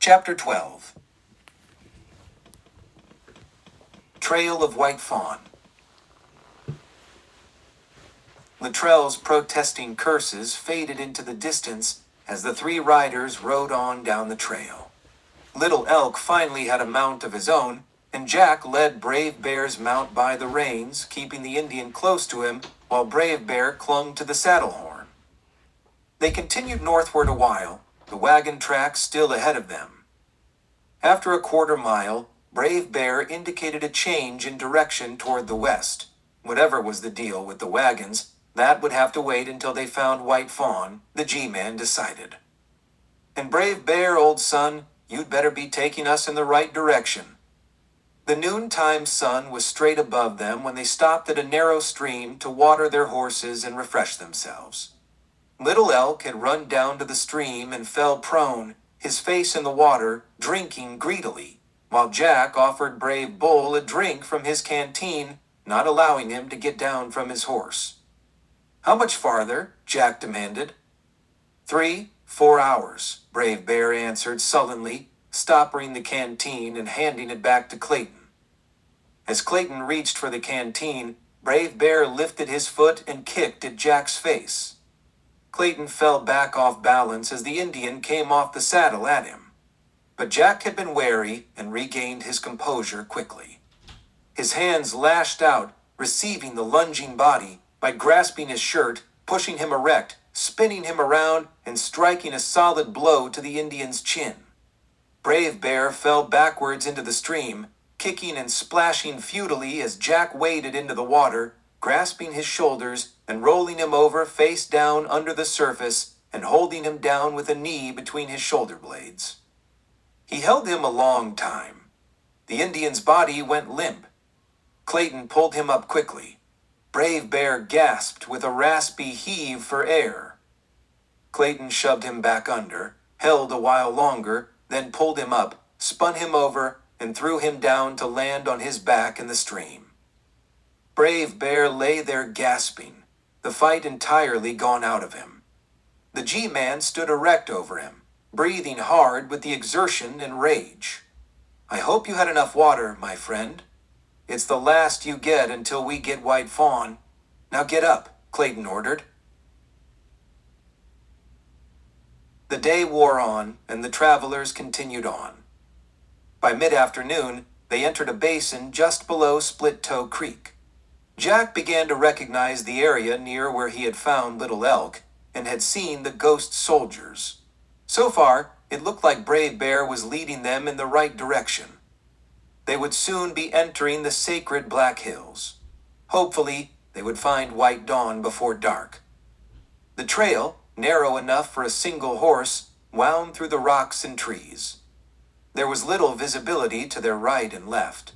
Chapter 12. Trail of White Fawn. Luttrell's protesting curses faded into the distance as the three riders rode on down the trail. Little Elk finally had a mount of his own, and Jack led Brave Bear's mount by the reins, keeping the Indian close to him while Brave Bear clung to the saddle horn. They continued northward a while, the wagon track still ahead of them. After a quarter mile, Brave Bear indicated a change in direction toward the west. Whatever was the deal with the wagons, that would have to wait until they found White Fawn, the G-Man decided. And Brave Bear, old son, you'd better be taking us in the right direction. The noontime sun was straight above them when they stopped at a narrow stream to water their horses and refresh themselves. Little Elk had run down to the stream and fell prone, his face in the water, drinking greedily, while Jack offered Brave Bull a drink from his canteen, not allowing him to get down from his horse. "How much farther?" Jack demanded. 3-4 hours, Brave Bear answered sullenly, stopping the canteen and handing it back to Clayton. As Clayton reached for the canteen, Brave Bear lifted his foot and kicked at Jack's face. Clayton fell back off balance as the Indian came off the saddle at him. But Jack had been wary and regained his composure quickly. His hands lashed out, receiving the lunging body by grasping his shirt, pushing him erect, spinning him around, and striking a solid blow to the Indian's chin. Brave Bear fell backwards into the stream, kicking and splashing futilely as Jack waded into the water, grasping his shoulders and rolling him over face down under the surface and holding him down with a knee between his shoulder blades. He held him a long time. The Indian's body went limp. Clayton pulled him up quickly. Brave Bear gasped with a raspy heave for air. Clayton shoved him back under, held a while longer, then pulled him up, spun him over, and threw him down to land on his back in the stream. Brave Bear lay there gasping, the fight entirely gone out of him. The G-Man stood erect over him, breathing hard with the exertion and rage. "I hope you had enough water, my friend. It's the last you get until we get White Fawn. Now get up," Clayton ordered. The day wore on, and the travelers continued on. By mid-afternoon, they entered a basin just below Split Toe Creek. Jack began to recognize the area near where he had found Little Elk and had seen the ghost soldiers. So far, it looked like Brave Bear was leading them in the right direction. They would soon be entering the sacred Black Hills. Hopefully, they would find White Dawn before dark. The trail, narrow enough for a single horse, wound through the rocks and trees. There was little visibility to their right and left.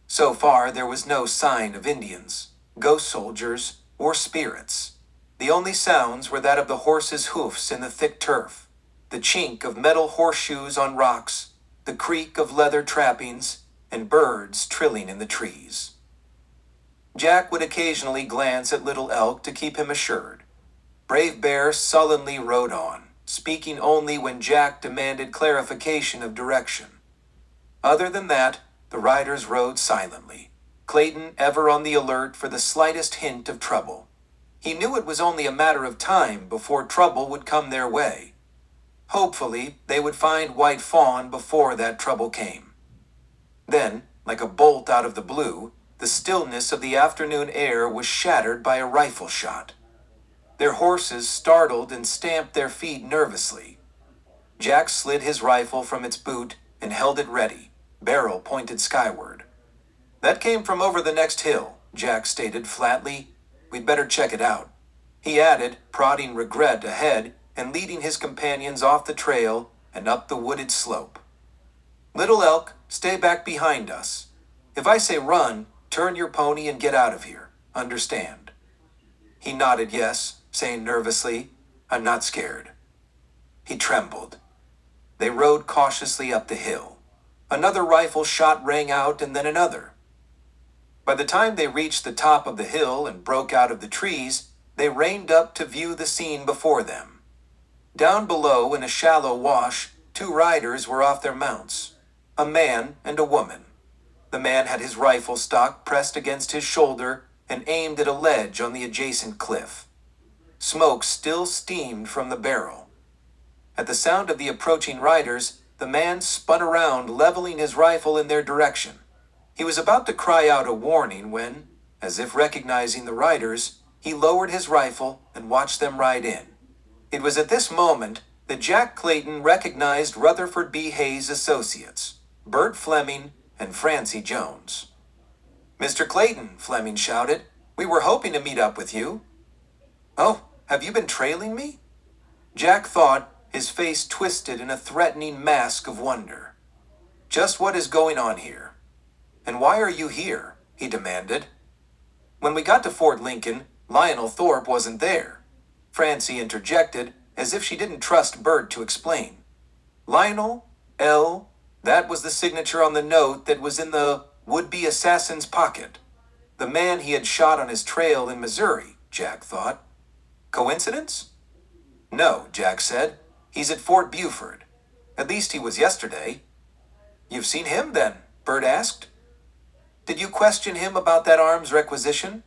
So far, there was no sign of Indians, ghost soldiers, or spirits. The only sounds were that of the horses' hoofs in the thick turf, the chink of metal horseshoes on rocks, the creak of leather trappings, and birds trilling in the trees. Jack would occasionally glance at Little Elk to keep him assured. Brave Bear sullenly rode on, speaking only when Jack demanded clarification of direction. Other than that, the riders rode silently, Clayton ever on the alert for the slightest hint of trouble. He knew it was only a matter of time before trouble would come their way. Hopefully, they would find White Fawn before that trouble came. Then, like a bolt out of the blue, the stillness of the afternoon air was shattered by a rifle shot. Their horses startled and stamped their feet nervously. Jack slid his rifle from its boot and held it ready, barrel pointed skyward. "That came from over the next hill," Jack stated flatly. "We'd better check it out." He added, prodding regret ahead and leading his companions off the trail and up the wooded slope. "Little Elk, stay back behind us. If I say run, turn your pony and get out of here. Understand?" He nodded yes, saying nervously, "I'm not scared." He trembled. They rode cautiously up the hill. Another rifle shot rang out and then another. By the time they reached the top of the hill and broke out of the trees, they reined up to view the scene before them. Down below in a shallow wash, 2 riders were off their mounts, a man and a woman. The man had his rifle stock pressed against his shoulder and aimed at a ledge on the adjacent cliff. Smoke still steamed from the barrel. At the sound of the approaching riders, the man spun around, leveling his rifle in their direction. He was about to cry out a warning when, as if recognizing the riders, he lowered his rifle and watched them ride in. It was at this moment that Jack Clayton recognized Rutherford B. Hayes' associates, Bert Fleming and Francie Jones. "Mr. Clayton," Fleming shouted, "we were hoping to meet up with you." "Oh, have you been trailing me?" Jack thought, his face twisted in a threatening mask of wonder. "Just what is going on here? And why are you here?" he demanded. "When we got to Fort Lincoln, Lionel Thorpe wasn't there," Francie interjected, as if she didn't trust Bert to explain. "Lionel, L., that was the signature on the note that was in the would-be assassin's pocket. The man he had shot on his trail in Missouri," Jack thought. "Coincidence?" "No," Jack said. "He's at Fort Buford. At least he was yesterday." "You've seen him, then?" Bert asked. "Did you question him about that arms requisition?"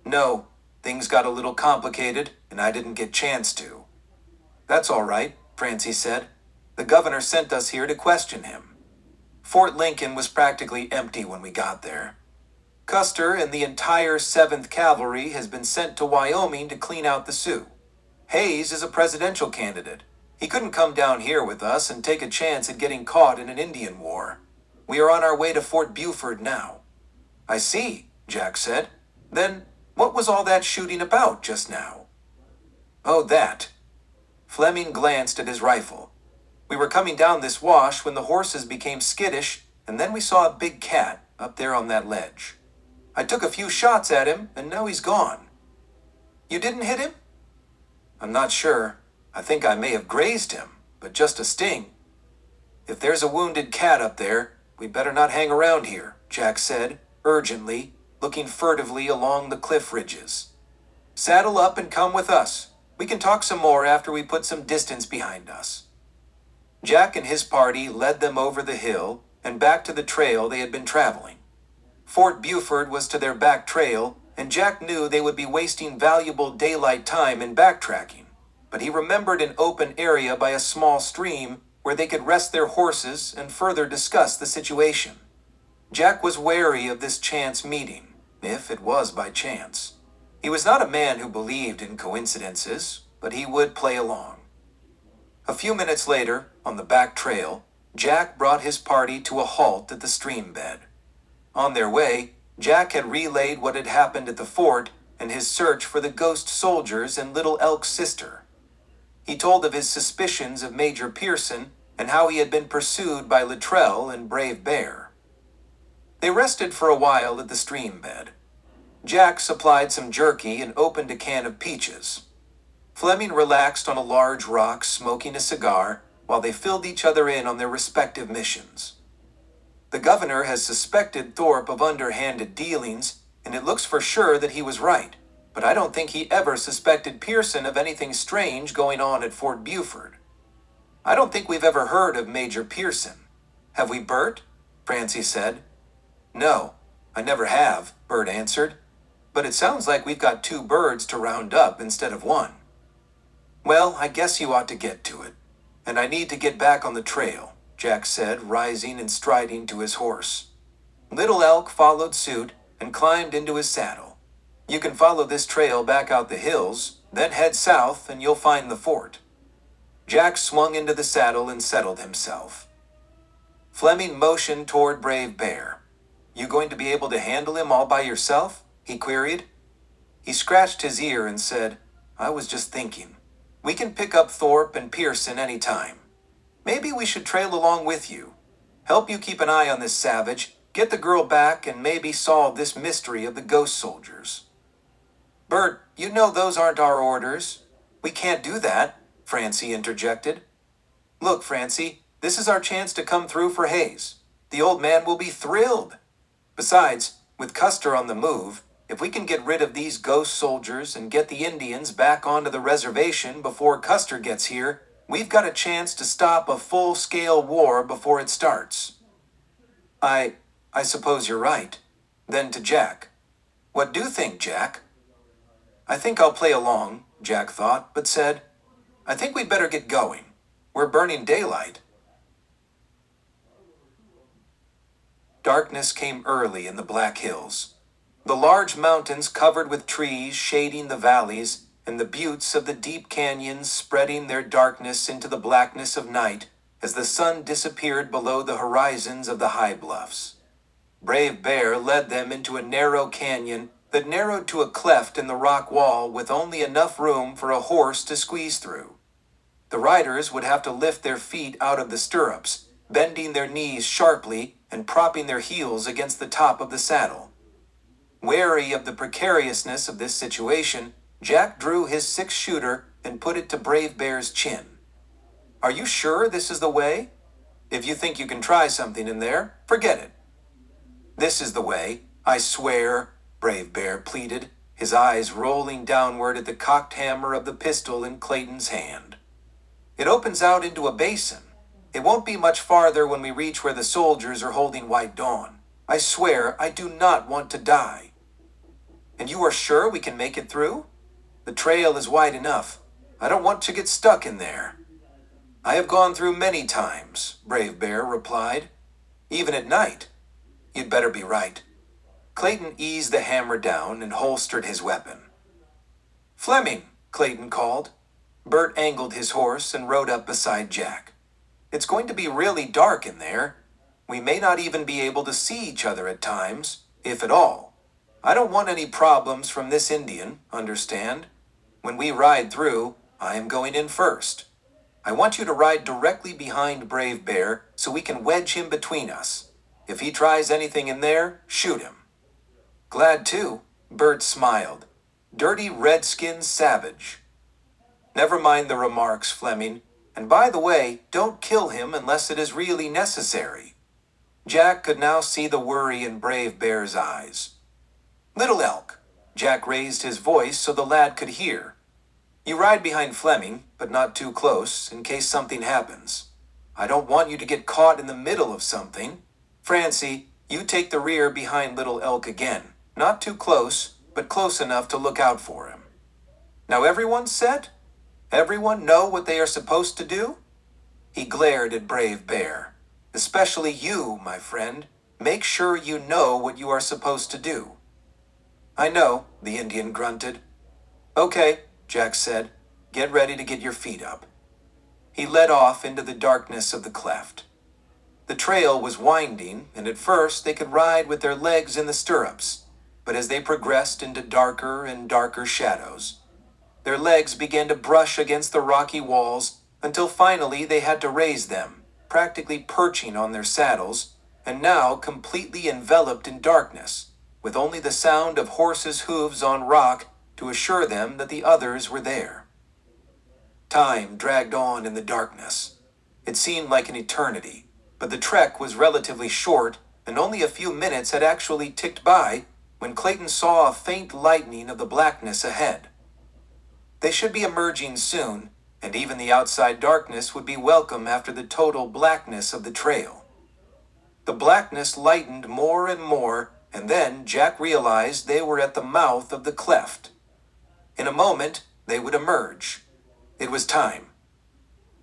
"No, things got a little complicated, and I didn't get chance to." "That's all right," Francie said. "The governor sent us here to question him." Fort Lincoln was practically empty when we got there. Custer and the entire 7th Cavalry has been sent to Wyoming to clean out the Sioux. Hayes is a presidential candidate. He couldn't come down here with us and take a chance at getting caught in an Indian war. We are on our way to Fort Buford now." "I see," Jack said. "Then what was all that shooting about just now?" "Oh, that." Fleming glanced at his rifle. "We were coming down this wash when the horses became skittish, and then we saw a big cat up there on that ledge. I took a few shots at him, and now he's gone." "You didn't hit him?" "I'm not sure. I think I may have grazed him, but just a sting." "If there's a wounded cat up there, we'd better not hang around here," Jack said, urgently, looking furtively along the cliff ridges. "Saddle up and come with us. We can talk some more after we put some distance behind us." Jack and his party led them over the hill and back to the trail they had been traveling. Fort Buford was to their back trail, and Jack knew they would be wasting valuable daylight time in backtracking, but he remembered an open area by a small stream where they could rest their horses and further discuss the situation. Jack was wary of this chance meeting, if it was by chance. He was not a man who believed in coincidences, but he would play along. A few minutes later, on the back trail, Jack brought his party to a halt at the stream bed. On their way, Jack had relayed what had happened at the fort and his search for the ghost soldiers and Little Elk's sister. He told of his suspicions of Major Pearson and how he had been pursued by Luttrell and Brave Bear. They rested for a while at the stream bed. Jack supplied some jerky and opened a can of peaches. Fleming relaxed on a large rock smoking a cigar while they filled each other in on their respective missions. The governor has suspected Thorpe of underhanded dealings, and it looks for sure that he was right, but I don't think he ever suspected Pearson of anything strange going on at Fort Buford. I don't think we've ever heard of Major Pearson. Have we, Bert? Francie said. No, I never have, Bert answered. But it sounds like we've got 2 birds to round up instead of 1. Well, I guess you ought to get to it. And I need to get back on the trail, Jack said, rising and striding to his horse. Little Elk followed suit and climbed into his saddle. You can follow this trail back out the hills, then head south and you'll find the fort. Jack swung into the saddle and settled himself. Fleming motioned toward Brave Bear. You going to be able to handle him all by yourself? He queried. He scratched his ear and said, I was just thinking. We can pick up Thorpe and Pearson any time. Maybe we should trail along with you. Help you keep an eye on this savage, get the girl back, and maybe solve this mystery of the ghost soldiers. Bert, you know those aren't our orders. We can't do that, Francie interjected. Look, Francie, this is our chance to come through for Hayes. The old man will be thrilled. Besides, with Custer on the move, if we can get rid of these ghost soldiers and get the Indians back onto the reservation before Custer gets here, We've got a chance to stop a full-scale war before it starts. I suppose you're right. Then to Jack. What do you think, Jack? I think I'll play along, Jack thought, but said, I think we'd better get going. We're burning daylight. Darkness came early in the Black Hills. The large mountains covered with trees shading the valleys, and the buttes of the deep canyons spreading their darkness into the blackness of night as the sun disappeared below the horizons of the high bluffs. Brave Bear led them into a narrow canyon that narrowed to a cleft in the rock wall with only enough room for a horse to squeeze through. The riders would have to lift their feet out of the stirrups, bending their knees sharply and propping their heels against the top of the saddle. Wary of the precariousness of this situation, Jack drew his six-shooter and put it to Brave Bear's chin. Are you sure this is the way? If you think you can try something in there, forget it. This is the way, I swear, Brave Bear pleaded, his eyes rolling downward at the cocked hammer of the pistol in Clayton's hand. It opens out into a basin. It won't be much farther when we reach where the soldiers are holding White Dawn. I swear I do not want to die. And you are sure we can make it through? The trail is wide enough. I don't want to get stuck in there. I have gone through many times, Brave Bear replied. Even at night. You'd better be right. Clayton eased the hammer down and holstered his weapon. Fleming, Clayton called. Bert angled his horse and rode up beside Jack. It's going to be really dark in there. We may not even be able to see each other at times, if at all. I don't want any problems from this Indian, understand? When we ride through, I am going in first. I want you to ride directly behind Brave Bear so we can wedge him between us. If he tries anything in there, shoot him. Glad to, Bert smiled. Dirty redskin savage. Never mind the remarks, Fleming. And by the way, don't kill him unless it is really necessary. Jack could now see the worry in Brave Bear's eyes. Little Elk, Jack raised his voice so the lad could hear. You ride behind Fleming, but not too close, in case something happens. I don't want you to get caught in the middle of something. Francie, you take the rear behind Little Elk again. Not too close, but close enough to look out for him. Now everyone set? Everyone know what they are supposed to do? He glared at Brave Bear. Especially you, my friend. Make sure you know what you are supposed to do. I know, the Indian grunted. Okay, Jack said. Get ready to get your feet up. He led off into the darkness of the cleft. The trail was winding, and at first they could ride with their legs in the stirrups, but as they progressed into darker and darker shadows, their legs began to brush against the rocky walls until finally they had to raise them, practically perching on their saddles, and now completely enveloped in darkness, with only the sound of horses' hooves on rock to assure them that the others were there. Time dragged on in the darkness. It seemed like an eternity, but the trek was relatively short, and only a few minutes had actually ticked by when Clayton saw a faint lightening of the blackness ahead. They should be emerging soon, and even the outside darkness would be welcome after the total blackness of the trail. The blackness lightened more and more, and then Jack realized they were at the mouth of the cleft. In a moment, they would emerge. It was time.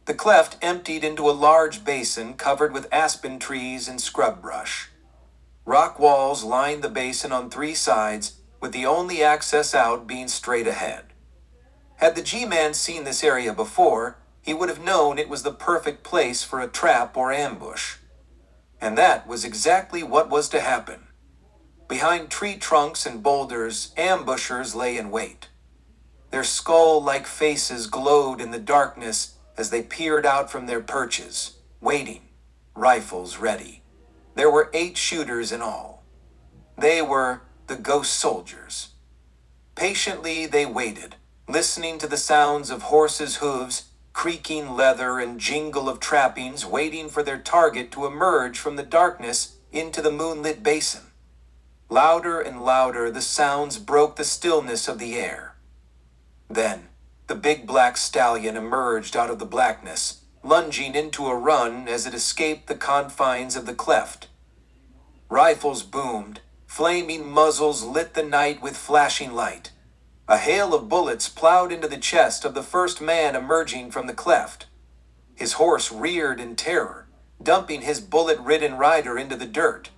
The cleft emptied into a large basin covered with aspen trees and scrub brush. Rock walls lined the basin on three sides, with the only access out being straight ahead. Had the G-Man seen this area before, he would have known it was the perfect place for a trap or ambush. And that was exactly what was to happen. Behind tree trunks and boulders, ambushers lay in wait. Their skull-like faces glowed in the darkness as they peered out from their perches, waiting, rifles ready. There were 8 shooters in all. They were the ghost soldiers. Patiently they waited, listening to the sounds of horses' hooves, creaking leather, and jingle of trappings, waiting for their target to emerge from the darkness into the moonlit basin. Louder and louder the sounds broke the stillness of the air. Then, The big black stallion emerged out of the blackness, lunging into a run as it escaped the confines of the cleft. Rifles boomed, flaming muzzles lit the night with flashing light. A hail of bullets plowed into the chest of the first man emerging from the cleft. His horse reared in terror, dumping his bullet-ridden rider into the dirt.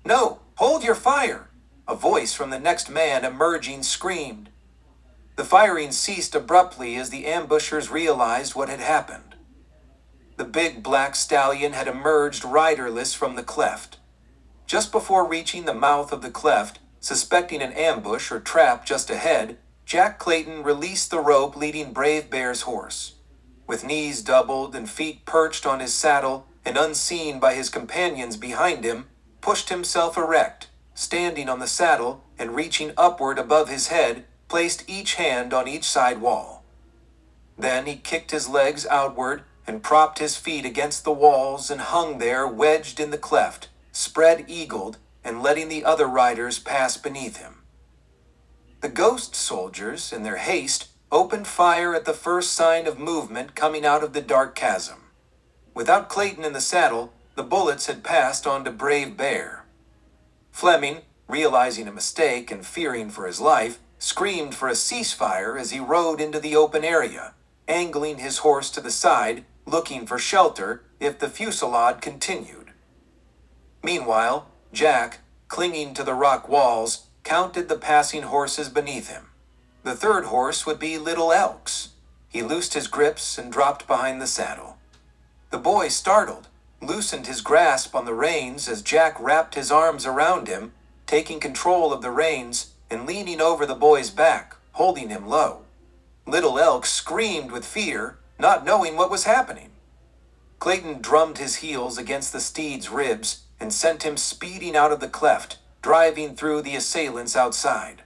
"No, hold your fire!" a voice from the next man emerging screamed. The firing ceased abruptly as the ambushers realized what had happened. The big black stallion had emerged riderless from the cleft. Just before reaching the mouth of the cleft, suspecting an ambush or trap just ahead, Jack Clayton released the rope leading Brave Bear's horse. With knees doubled and feet perched on his saddle and unseen by his companions behind him, pushed himself erect, standing on the saddle and reaching upward above his head, placed each hand on each side wall. Then he kicked his legs outward and propped his feet against the walls and hung there wedged in the cleft, spread-eagled and letting the other riders pass beneath him. The ghost soldiers, in their haste, opened fire at the first sign of movement coming out of the dark chasm. Without Clayton in the saddle, the bullets had passed on to Brave Bear. Fleming, realizing a mistake and fearing for his life, screamed for a ceasefire as he rode into the open area, angling his horse to the side, looking for shelter if the fusillade continued. Meanwhile, Jack, clinging to the rock walls, counted the passing horses beneath him. The third horse would be Little Elk's. He loosed his grips and dropped behind the saddle. The boy, startled, loosened his grasp on the reins as Jack wrapped his arms around him, taking control of the reins and leaning over the boy's back, holding him low. Little Elk screamed with fear, not knowing what was happening. Clayton drummed his heels against the steed's ribs and sent him speeding out of the cleft, driving through the assailants outside.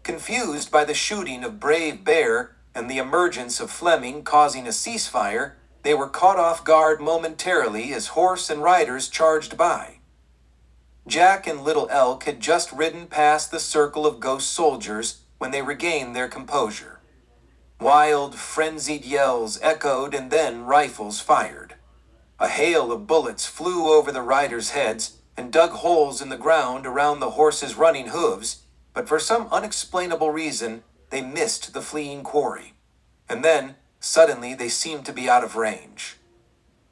Confused by the shooting of Brave Bear and the emergence of Fleming causing a ceasefire, they were caught off guard momentarily as horse and riders charged by. Jack and Little Elk had just ridden past the circle of ghost soldiers when they regained their composure. Wild, frenzied yells echoed and then rifles fired. A hail of bullets flew over the riders' heads and dug holes in the ground around the horses' running hooves, but for some unexplainable reason, they missed the fleeing quarry. And then, suddenly, they seemed to be out of range.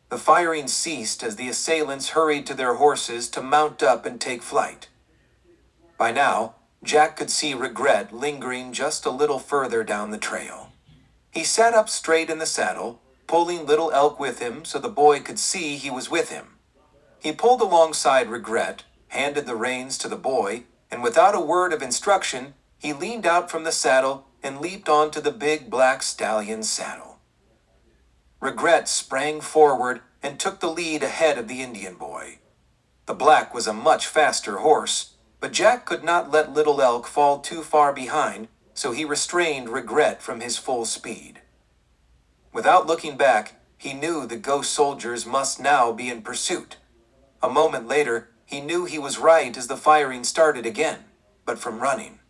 The firing ceased as the assailants hurried to their horses to mount up and take flight. By now, Jack could see regret lingering just a little further down the trail. He sat up straight in the saddle, pulling Little Elk with him so the boy could see he was with him. He pulled alongside Regret, handed the reins to the boy, and without a word of instruction, he leaned out from the saddle and leaped onto the big black stallion's saddle. Regret sprang forward and took the lead ahead of the Indian boy. The black was a much faster horse, but Jack could not let Little Elk fall too far behind, so he restrained Regret from his full speed. Without looking back, he knew the ghost soldiers must now be in pursuit. A moment later, he knew he was right as the firing started again, but from running.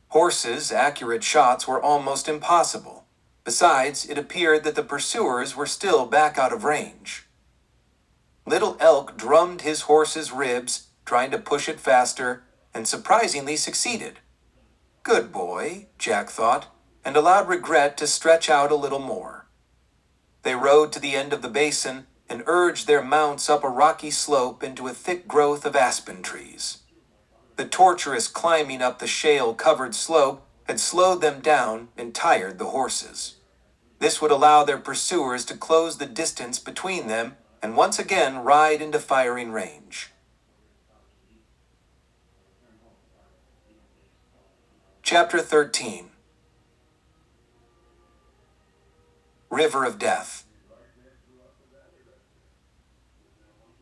Horses' accurate shots were almost impossible. Besides, it appeared that the pursuers were still back out of range. Little Elk drummed his horse's ribs, trying to push it faster, and surprisingly succeeded. Good boy, Jack thought, and allowed Regret to stretch out a little more. They rode to the end of the basin and urged their mounts up a rocky slope into a thick growth of aspen trees. The torturous climbing up the shale-covered slope had slowed them down and tired the horses. This would allow their pursuers to close the distance between them and once again ride into firing range. Chapter 13. River of Death.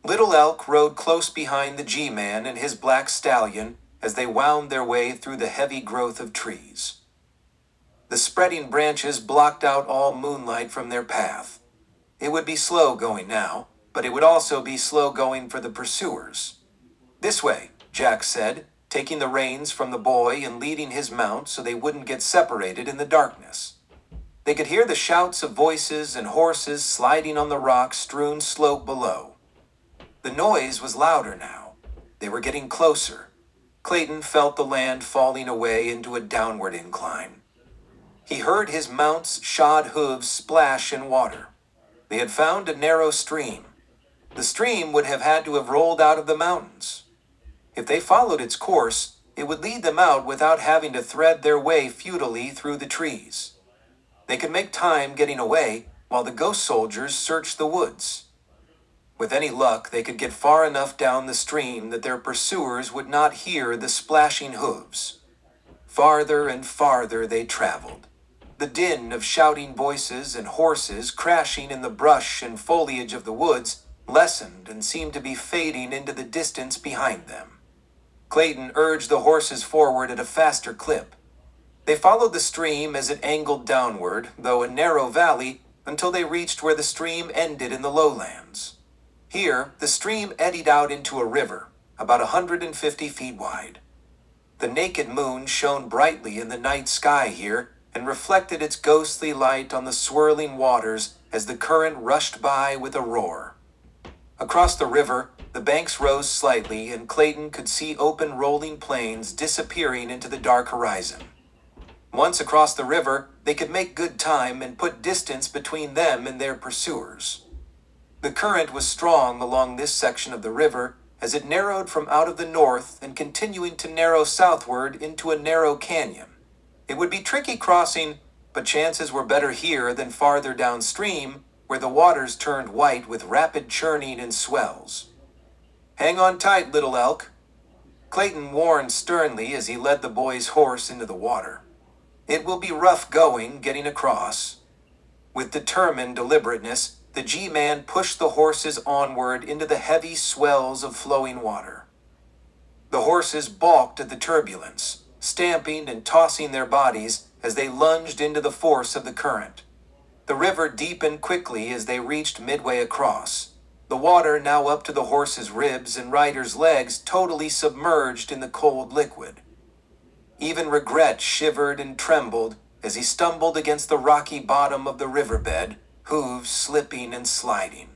Little Elk rode close behind the G-Man and his black stallion as they wound their way through the heavy growth of trees. The spreading branches blocked out all moonlight from their path. It would be slow going now, but it would also be slow going for the pursuers. This way, Jack said, taking the reins from the boy and leading his mount so they wouldn't get separated in the darkness. They could hear the shouts of voices and horses sliding on the rock-strewn slope below. The noise was louder now. They were getting closer. Clayton felt the land falling away into a downward incline. He heard his mount's shod hooves splash in water. They had found a narrow stream. The stream would have had to have rolled out of the mountains. If they followed its course, it would lead them out without having to thread their way futilely through the trees. They could make time getting away while the ghost soldiers searched the woods. With any luck, they could get far enough down the stream that their pursuers would not hear the splashing hooves. Farther and farther they traveled. The din of shouting voices and horses crashing in the brush and foliage of the woods lessened and seemed to be fading into the distance behind them. Clayton urged the horses forward at a faster clip. They followed the stream as it angled downward, though a narrow valley, until they reached where the stream ended in the lowlands. Here, the stream eddied out into a river, about 150 feet wide. The naked moon shone brightly in the night sky here and reflected its ghostly light on the swirling waters as the current rushed by with a roar. Across the river, the banks rose slightly and Clayton could see open rolling plains disappearing into the dark horizon. Once across the river, they could make good time and put distance between them and their pursuers. The current was strong along this section of the river as it narrowed from out of the north and continuing to narrow southward into a narrow canyon. It would be tricky crossing, but chances were better here than farther downstream, where the waters turned white with rapid churning and swells. "Hang on tight, little elk," Clayton warned sternly as he led the boy's horse into the water. "It will be rough going getting across." With determined deliberateness, the G-man pushed the horses onward into the heavy swells of flowing water. The horses balked at the turbulence, stamping and tossing their bodies as they lunged into the force of the current. The river deepened quickly as they reached midway across, the water now up to the horses' ribs and riders' legs totally submerged in the cold liquid. Even Regret shivered and trembled as he stumbled against the rocky bottom of the riverbed, hooves slipping and sliding.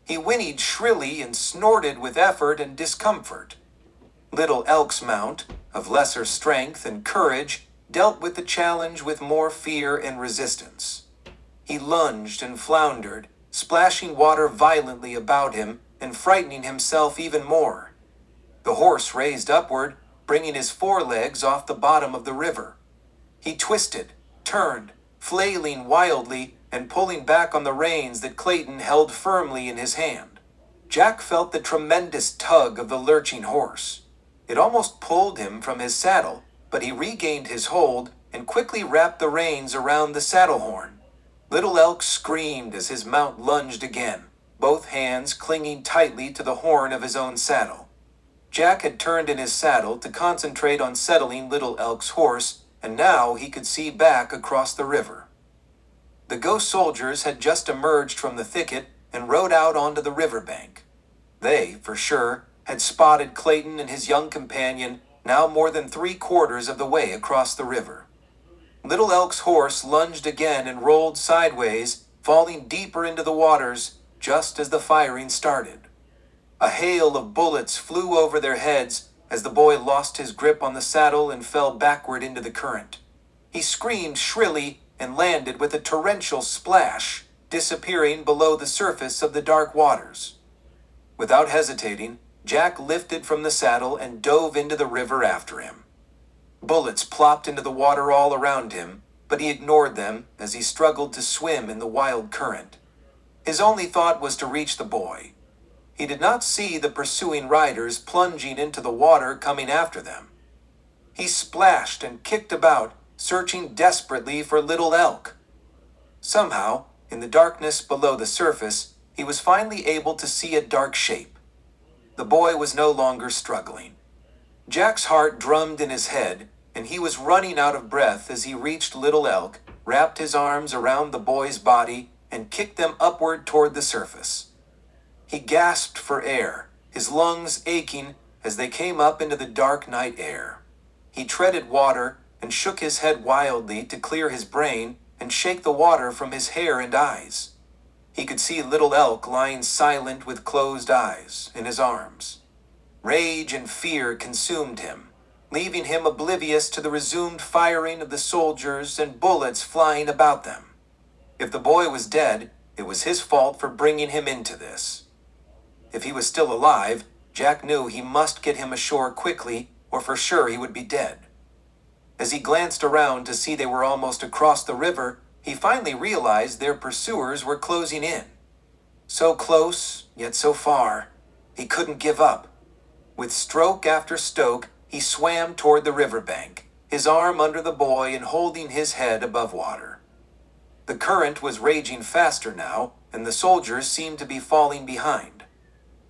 He whinnied shrilly and snorted with effort and discomfort. Little Elk's mount, of lesser strength and courage, dealt with the challenge with more fear and resistance. He lunged and floundered, splashing water violently about him and frightening himself even more. The horse raised upward, bringing his forelegs off the bottom of the river. He twisted, turned, flailing wildly and pulling back on the reins that Clayton held firmly in his hand. Jack felt the tremendous tug of the lurching horse. It almost pulled him from his saddle, but he regained his hold and quickly wrapped the reins around the saddle horn. Little Elk screamed as his mount lunged again, both hands clinging tightly to the horn of his own saddle. Jack had turned in his saddle to concentrate on settling Little Elk's horse, and now he could see back across the river. The ghost soldiers had just emerged from the thicket and rode out onto the riverbank. They, for sure, had spotted Clayton and his young companion now more than 3/4 of the way across the river. Little Elk's horse lunged again and rolled sideways, falling deeper into the waters just as the firing started. A hail of bullets flew over their heads as the boy lost his grip on the saddle and fell backward into the current. He screamed shrilly and landed with a torrential splash, disappearing below the surface of the dark waters. Without hesitating, Jack lifted from the saddle and dove into the river after him. Bullets plopped into the water all around him, but he ignored them as he struggled to swim in the wild current. His only thought was to reach the boy. He did not see the pursuing riders plunging into the water coming after them. He splashed and kicked about, searching desperately for Little Elk. Somehow, in the darkness below the surface, he was finally able to see a dark shape. The boy was no longer struggling. Jack's heart drummed in his head, and he was running out of breath as he reached Little Elk, wrapped his arms around the boy's body, and kicked them upward toward the surface. He gasped for air, his lungs aching as they came up into the dark night air. He treaded water and shook his head wildly to clear his brain and shake the water from his hair and eyes. He could see Little Elk lying silent with closed eyes in his arms. Rage and fear consumed him, leaving him oblivious to the resumed firing of the soldiers and bullets flying about them. If the boy was dead, it was his fault for bringing him into this. If he was still alive, Jack knew he must get him ashore quickly, or for sure he would be dead. As he glanced around to see they were almost across the river, he finally realized their pursuers were closing in. So close, yet so far, he couldn't give up. With stroke after stroke, he swam toward the riverbank, his arm under the boy and holding his head above water. The current was raging faster now, and the soldiers seemed to be falling behind.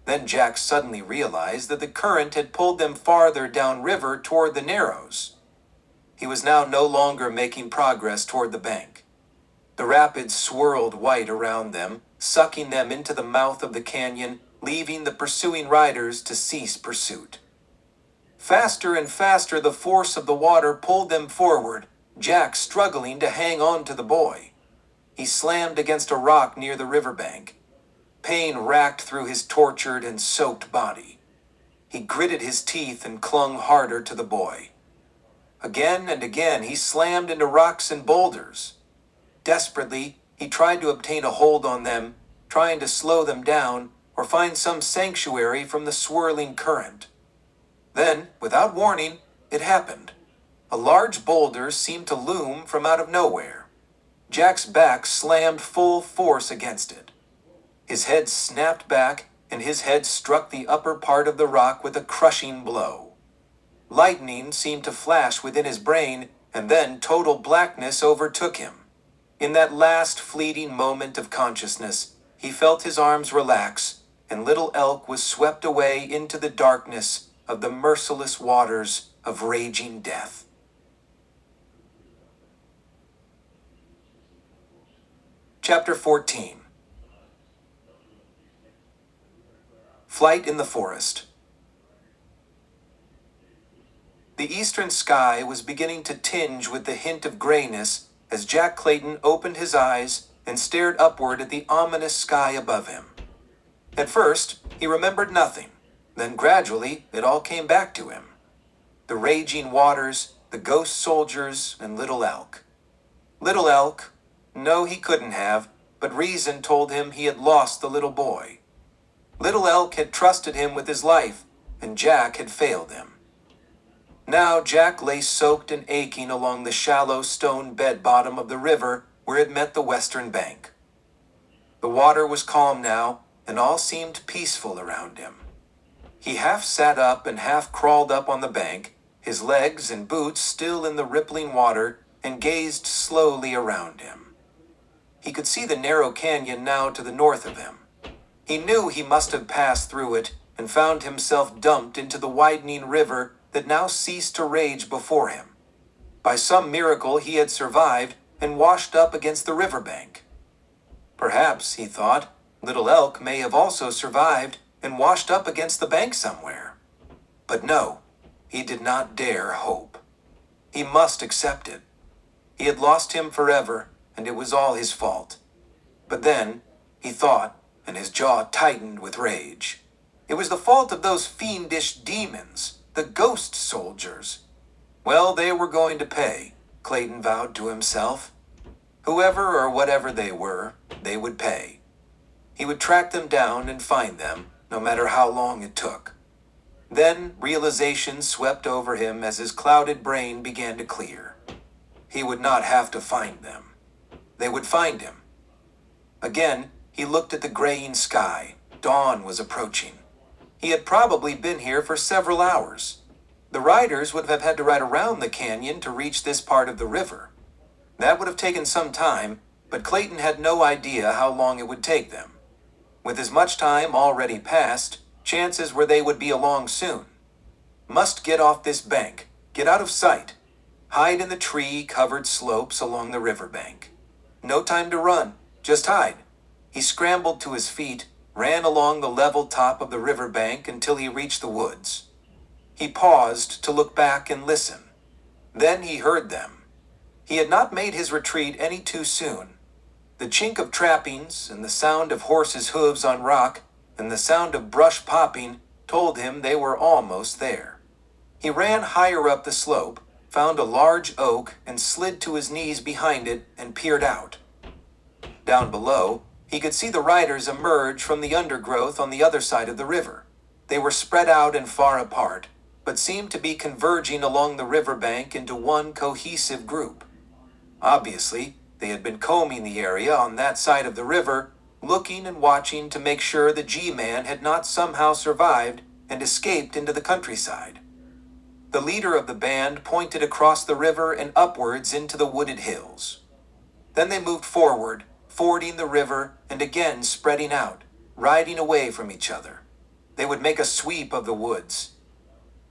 Then Jack suddenly realized that the current had pulled them farther downriver toward the Narrows. He was now no longer making progress toward the bank. The rapids swirled white around them, sucking them into the mouth of the canyon, leaving the pursuing riders to cease pursuit. Faster and faster the force of the water pulled them forward, Jack struggling to hang on to the boy. He slammed against a rock near the riverbank. Pain racked through his tortured and soaked body. He gritted his teeth and clung harder to the boy. Again and again he slammed into rocks and boulders. Desperately, he tried to obtain a hold on them, trying to slow them down or find some sanctuary from the swirling current. Then, without warning, it happened. A large boulder seemed to loom from out of nowhere. Jack's back slammed full force against it. His head snapped back, and his head struck the upper part of the rock with a crushing blow. Lightning seemed to flash within his brain, and then total blackness overtook him. In that last fleeting moment of consciousness, he felt his arms relax, and Little Elk was swept away into the darkness of the merciless waters of raging death. Chapter 14. Flight in the Forest. The eastern sky was beginning to tinge with the hint of grayness as Jack Clayton opened his eyes and stared upward at the ominous sky above him. At first, he remembered nothing. Then gradually, it all came back to him. The raging waters, the ghost soldiers, and Little Elk. Little Elk? No, he couldn't have, but reason told him he had lost the little boy. Little Elk had trusted him with his life, and Jack had failed him. Now Jack lay soaked and aching along the shallow stone bed bottom of the river where it met the western bank. The water was calm now, and all seemed peaceful around him. He half sat up and half crawled up on the bank, his legs and boots still in the rippling water, and gazed slowly around him. He could see the narrow canyon now to the north of him. He knew he must have passed through it and found himself dumped into the widening river that now ceased to rage before him. By some miracle he had survived and washed up against the riverbank. Perhaps, he thought, Little Elk may have also survived and washed up against the bank somewhere. But no, he did not dare hope. He must accept it. He had lost him forever, and it was all his fault. But then, he thought, and his jaw tightened with rage, it was the fault of those fiendish demons, the ghost soldiers. Well, they were going to pay, Clayton vowed to himself. Whoever or whatever they were, they would pay. He would track them down and find them, no matter how long it took. Then realization swept over him as his clouded brain began to clear. He would not have to find them. They would find him. Again, he looked at the graying sky. Dawn was approaching. He had probably been here for several hours. The riders would have had to ride around the canyon to reach this part of the river. That would have taken some time, but Clayton had no idea how long it would take them. With as much time already passed, chances were they would be along soon. Must get off this bank, get out of sight, hide in the tree-covered slopes along the riverbank. No time to run, just hide. He scrambled to his feet, ran along the level top of the riverbank until he reached the woods. He paused to look back and listen. Then he heard them. He had not made his retreat any too soon. The chink of trappings and the sound of horses' hooves on rock and the sound of brush popping told him they were almost there. He ran higher up the slope, found a large oak, and slid to his knees behind it and peered out. Down below, he could see the riders emerge from the undergrowth on the other side of the river. They were spread out and far apart, but seemed to be converging along the riverbank into one cohesive group. Obviously, they had been combing the area on that side of the river, looking and watching to make sure the G-Man had not somehow survived and escaped into the countryside. The leader of the band pointed across the river and upwards into the wooded hills. Then they moved forward, fording the river and again spreading out, riding away from each other. They would make a sweep of the woods.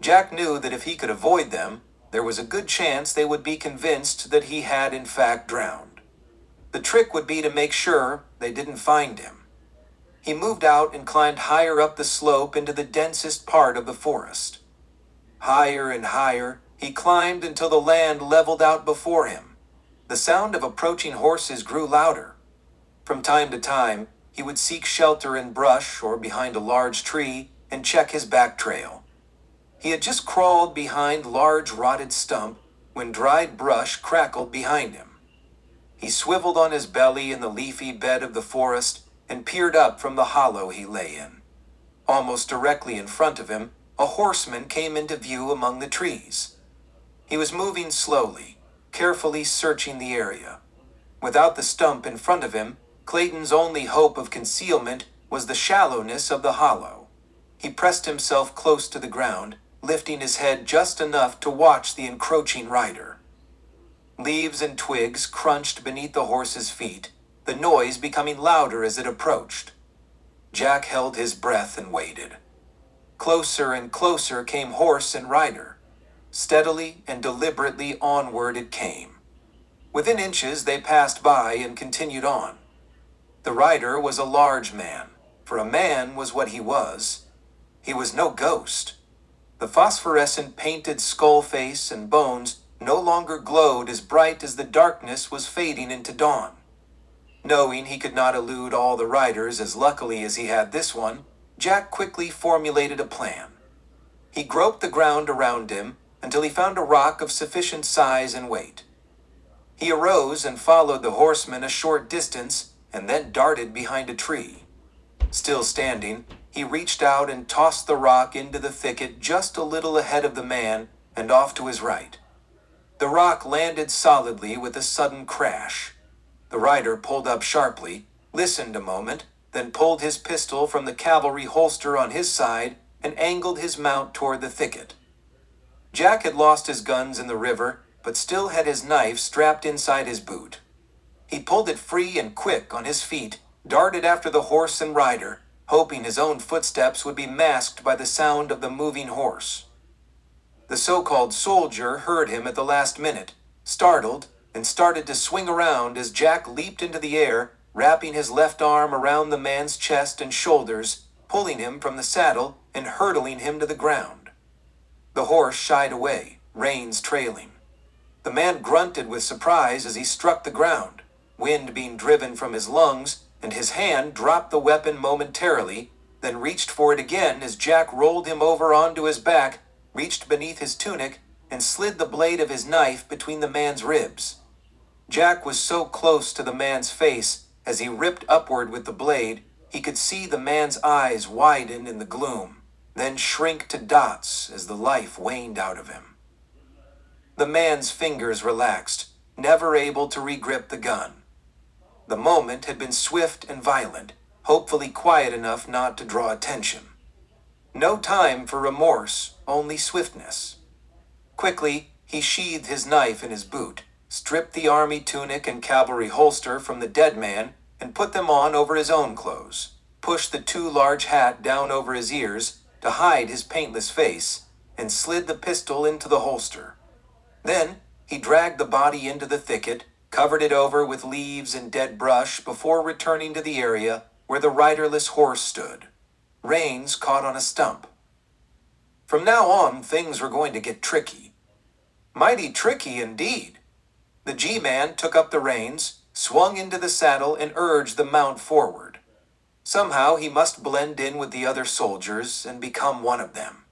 Jack knew that if he could avoid them, there was a good chance they would be convinced that he had in fact drowned. The trick would be to make sure they didn't find him. He moved out and climbed higher up the slope into the densest part of the forest. Higher and higher, he climbed until the land leveled out before him. The sound of approaching horses grew louder. From time to time, he would seek shelter in brush or behind a large tree and check his back trail. He had just crawled behind large rotted stump when dried brush crackled behind him. He swiveled on his belly in the leafy bed of the forest and peered up from the hollow he lay in. Almost directly in front of him, a horseman came into view among the trees. He was moving slowly, carefully searching the area. Without the stump in front of him, Clayton's only hope of concealment was the shallowness of the hollow. He pressed himself close to the ground, lifting his head just enough to watch the encroaching rider. Leaves and twigs crunched beneath the horse's feet, the noise becoming louder as it approached. Jack held his breath and waited. Closer and closer came horse and rider. Steadily and deliberately onward it came. Within inches they passed by and continued on. The rider was a large man, for a man was what he was. He was no ghost. The phosphorescent painted skull face and bones no longer glowed as bright as the darkness was fading into dawn. Knowing he could not elude all the riders as luckily as he had this one, Jack quickly formulated a plan. He groped the ground around him until he found a rock of sufficient size and weight. He arose and followed the horseman a short distance and then darted behind a tree. Still standing, he reached out and tossed the rock into the thicket just a little ahead of the man and off to his right. The rock landed solidly with a sudden crash. The rider pulled up sharply, listened a moment, then pulled his pistol from the cavalry holster on his side and angled his mount toward the thicket. Jack had lost his guns in the river, but still had his knife strapped inside his boot. He pulled it free and quick on his feet, darted after the horse and rider, hoping his own footsteps would be masked by the sound of the moving horse. The so-called soldier heard him at the last minute, startled, and started to swing around as Jack leaped into the air, wrapping his left arm around the man's chest and shoulders, pulling him from the saddle and hurtling him to the ground. The horse shied away, reins trailing. The man grunted with surprise as he struck the ground, wind being driven from his lungs, and his hand dropped the weapon momentarily, then reached for it again as Jack rolled him over onto his back, reached beneath his tunic, and slid the blade of his knife between the man's ribs. Jack was so close to the man's face, as he ripped upward with the blade, he could see the man's eyes widen in the gloom, then shrink to dots as the life waned out of him. The man's fingers relaxed, never able to regrip the gun. The moment had been swift and violent, hopefully quiet enough not to draw attention. No time for remorse, only swiftness. Quickly, he sheathed his knife in his boot, stripped the army tunic and cavalry holster from the dead man, and put them on over his own clothes, pushed the too large hat down over his ears to hide his paintless face, and slid the pistol into the holster. Then, he dragged the body into the thicket, covered it over with leaves and dead brush before returning to the area where the riderless horse stood, reins caught on a stump. From now on, things were going to get tricky. Mighty tricky indeed. The G-Man took up the reins, swung into the saddle, and urged the mount forward. Somehow he must blend in with the other soldiers and become one of them.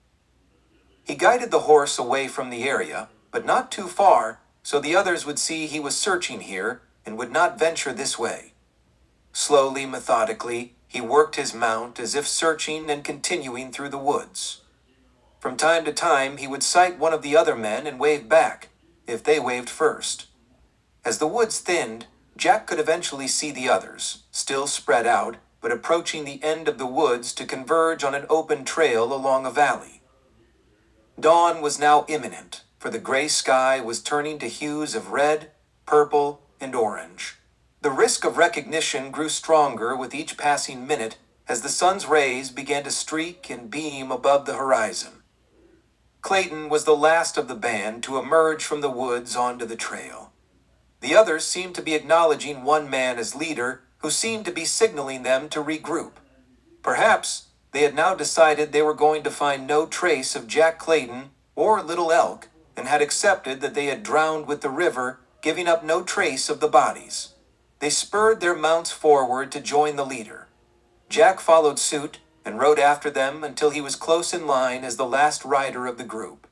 He guided the horse away from the area, but not too far, so the others would see he was searching here and would not venture this way. Slowly, methodically, he worked his mount as if searching and continuing through the woods. From time to time, he would sight one of the other men and wave back, if they waved first. As the woods thinned, Jack could eventually see the others, still spread out, but approaching the end of the woods to converge on an open trail along a valley. Dawn was now imminent, for the gray sky was turning to hues of red, purple, and orange. The risk of recognition grew stronger with each passing minute as the sun's rays began to streak and beam above the horizon. Clayton was the last of the band to emerge from the woods onto the trail. The others seemed to be acknowledging one man as leader, who seemed to be signaling them to regroup. Perhaps they had now decided they were going to find no trace of Jack Clayton or Little Elk, and had accepted that they had drowned with the river, giving up no trace of the bodies. They spurred their mounts forward to join the leader. Jack followed suit and rode after them until he was close in line as the last rider of the group.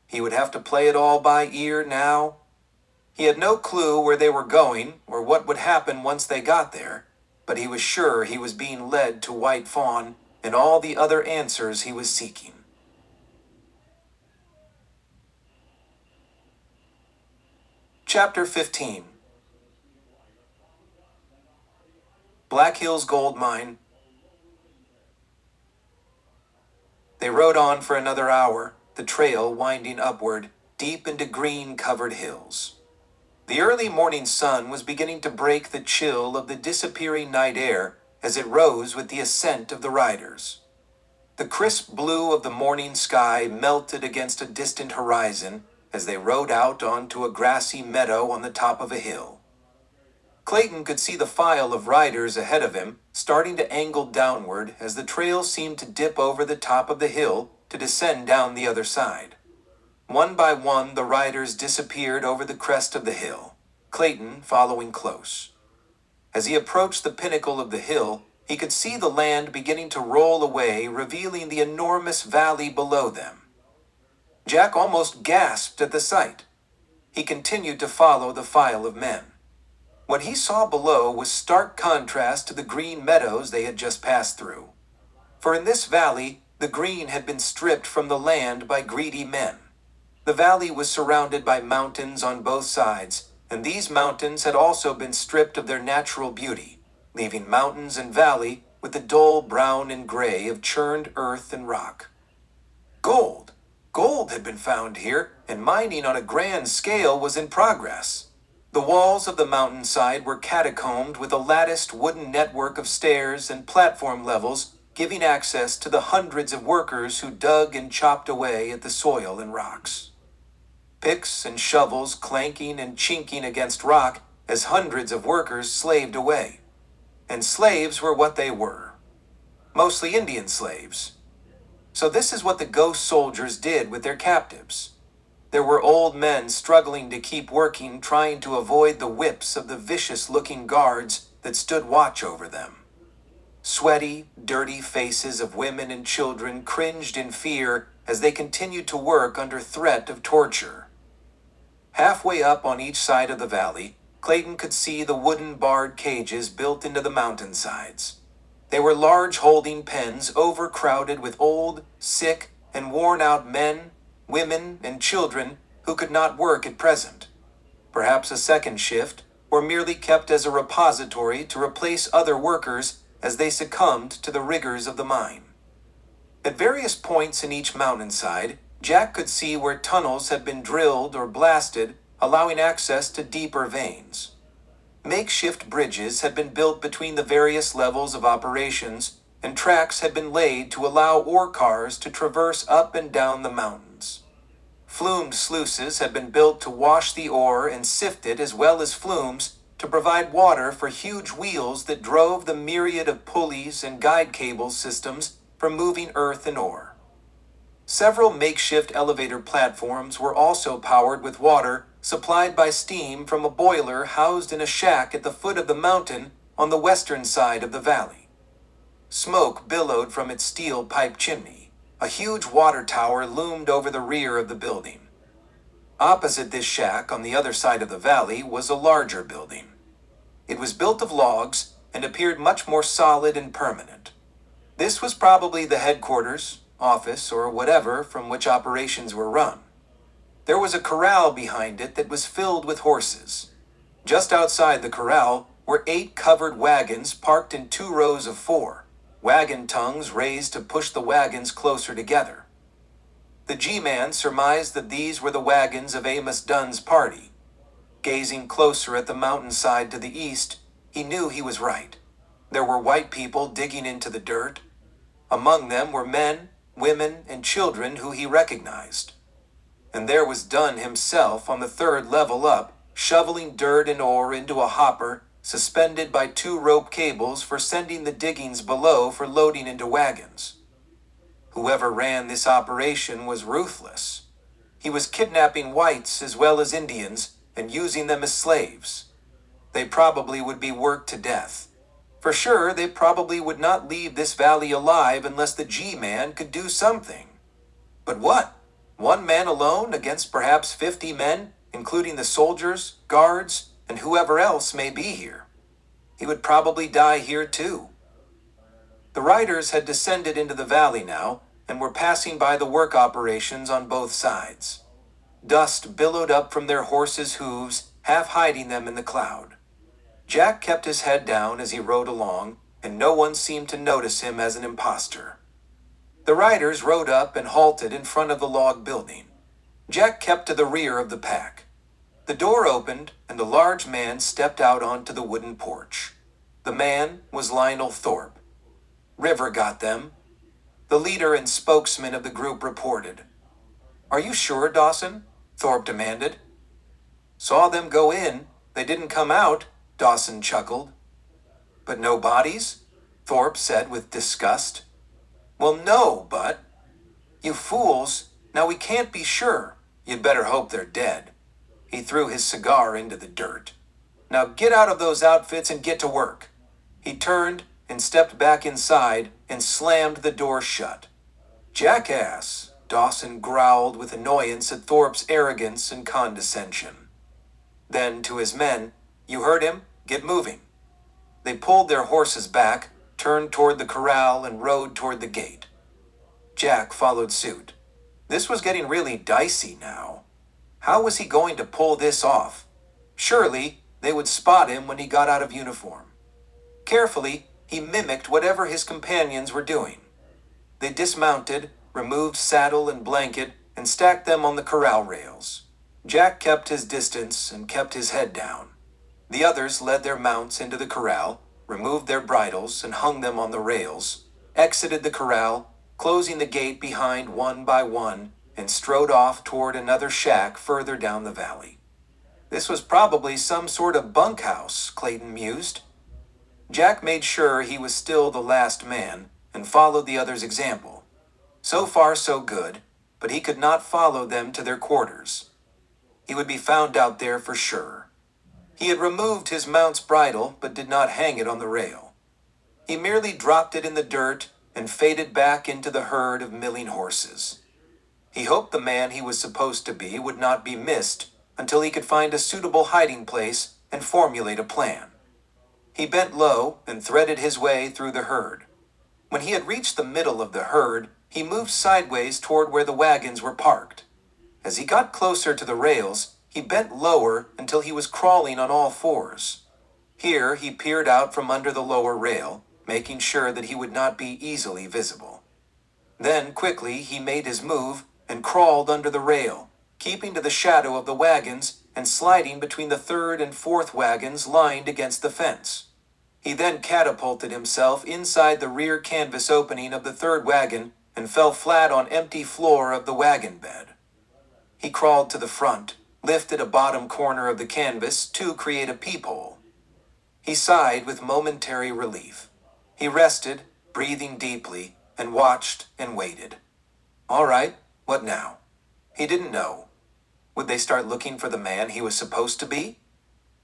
He would have to play it all by ear now. He had no clue where they were going or what would happen once they got there, but he was sure he was being led to White Fawn and all the other answers he was seeking. Chapter 15. Black Hills Gold Mine. They rode on for another hour, the trail winding upward, deep into green-covered hills. The early morning sun was beginning to break the chill of the disappearing night air as it rose with the ascent of the riders. The crisp blue of the morning sky melted against a distant horizon as they rode out onto a grassy meadow on the top of a hill. Clayton could see the file of riders ahead of him starting to angle downward as the trail seemed to dip over the top of the hill to descend down the other side. One by one, the riders disappeared over the crest of the hill, Clayton following close. As he approached the pinnacle of the hill, he could see the land beginning to roll away, revealing the enormous valley below them. Jack almost gasped at the sight. He continued to follow the file of men. What he saw below was stark contrast to the green meadows they had just passed through. For in this valley, the green had been stripped from the land by greedy men. The valley was surrounded by mountains on both sides, and these mountains had also been stripped of their natural beauty, leaving mountains and valley with the dull brown and gray of churned earth and rock. Gold! Gold had been found here, and mining on a grand scale was in progress. The walls of the mountainside were catacombed with a latticed wooden network of stairs and platform levels, giving access to the hundreds of workers who dug and chopped away at the soil and rocks. Picks and shovels clanking and chinking against rock as hundreds of workers slaved away. And slaves were what they were. Mostly Indian slaves. So this is what the ghost soldiers did with their captives. There were old men struggling to keep working, trying to avoid the whips of the vicious-looking guards that stood watch over them. Sweaty, dirty faces of women and children cringed in fear as they continued to work under threat of torture. Halfway up on each side of the valley, Clayton could see the wooden barred cages built into the mountainsides. They were large holding pens overcrowded with old, sick, and worn-out men, women, and children who could not work at present. Perhaps a second shift, or merely kept as a repository to replace other workers as they succumbed to the rigors of the mine. At various points in each mountainside, Jack could see where tunnels had been drilled or blasted, allowing access to deeper veins. Makeshift bridges had been built between the various levels of operations, and tracks had been laid to allow ore cars to traverse up and down the mountains. Flumed sluices had been built to wash the ore and sift it, as well as flumes to provide water for huge wheels that drove the myriad of pulleys and guide cable systems for moving earth and ore. Several makeshift elevator platforms were also powered with water supplied by steam from a boiler housed in a shack at the foot of the mountain on the western side of the valley. Smoke billowed from its steel pipe chimney. A huge water tower loomed over the rear of the building. Opposite this shack, on the other side of the valley, was a larger building. It was built of logs and appeared much more solid and permanent. This was probably the headquarters, office, or whatever from which operations were run. There was a corral behind it that was filled with horses. Just outside the corral were 8 covered wagons parked in 2 rows of 4, wagon tongues raised to push the wagons closer together. The G-Man surmised that these were the wagons of Amos Dunn's party. Gazing closer at the mountainside to the east, he knew he was right. There were white people digging into the dirt. Among them were men, women, and children who he recognized. And there was Dunn himself on the 3rd level up, shoveling dirt and ore into a hopper suspended by 2 rope cables for sending the diggings below for loading into wagons. Whoever ran this operation was ruthless. He was kidnapping whites as well as Indians and using them as slaves. They probably would be worked to death. For sure, they probably would not leave this valley alive unless the G-Man could do something. But what? 1 man alone against perhaps 50 men, including the soldiers, guards, and whoever else may be here. He would probably die here too. The riders had descended into the valley now and were passing by the work operations on both sides. Dust billowed up from their horses' hooves, half hiding them in the cloud. Jack kept his head down as he rode along, and no one seemed to notice him as an imposter. The riders rode up and halted in front of the log building. Jack kept to the rear of the pack. The door opened, and a large man stepped out onto the wooden porch. The man was Lionel Thorpe. River got them. The leader and spokesman of the group reported. "Are you sure, Dawson?" Thorpe demanded. "Saw them go in. They didn't come out," Dawson chuckled. "But no bodies?" Thorpe said with disgust. "Well, no, but..." "You fools, now we can't be sure. You'd better hope they're dead." He threw his cigar into the dirt. "Now get out of those outfits and get to work." He turned and stepped back inside and slammed the door shut. "Jackass," Dawson growled with annoyance at Thorpe's arrogance and condescension. Then to his men, "You heard him? Get moving." They pulled their horses back, turned toward the corral, and rode toward the gate. Jack followed suit. This was getting really dicey now. How was he going to pull this off? Surely they would spot him when he got out of uniform. Carefully, he mimicked whatever his companions were doing. They dismounted, removed saddle and blanket, and stacked them on the corral rails. Jack kept his distance and kept his head down. The others led their mounts into the corral, removed their bridles and hung them on the rails, exited the corral, closing the gate behind one by one, and strode off toward another shack further down the valley. This was probably some sort of bunkhouse, Clayton mused. Jack made sure he was still the last man and followed the others' example. So far so good, but he could not follow them to their quarters. He would be found out there for sure. He had removed his mount's bridle but did not hang it on the rail. He merely dropped it in the dirt and faded back into the herd of milling horses. He hoped the man he was supposed to be would not be missed until he could find a suitable hiding place and formulate a plan. He bent low and threaded his way through the herd. When he had reached the middle of the herd, he moved sideways toward where the wagons were parked. As he got closer to the rails, he bent lower until he was crawling on all fours. Here he peered out from under the lower rail, making sure that he would not be easily visible. Then quickly he made his move and crawled under the rail, keeping to the shadow of the wagons and sliding between the third and fourth wagons lined against the fence. He then catapulted himself inside the rear canvas opening of the third wagon and fell flat on empty floor of the wagon bed. He crawled to the front, lifted a bottom corner of the canvas to create a peephole. He sighed with momentary relief. He rested, breathing deeply, and watched and waited. All right, what now? He didn't know. Would they start looking for the man he was supposed to be?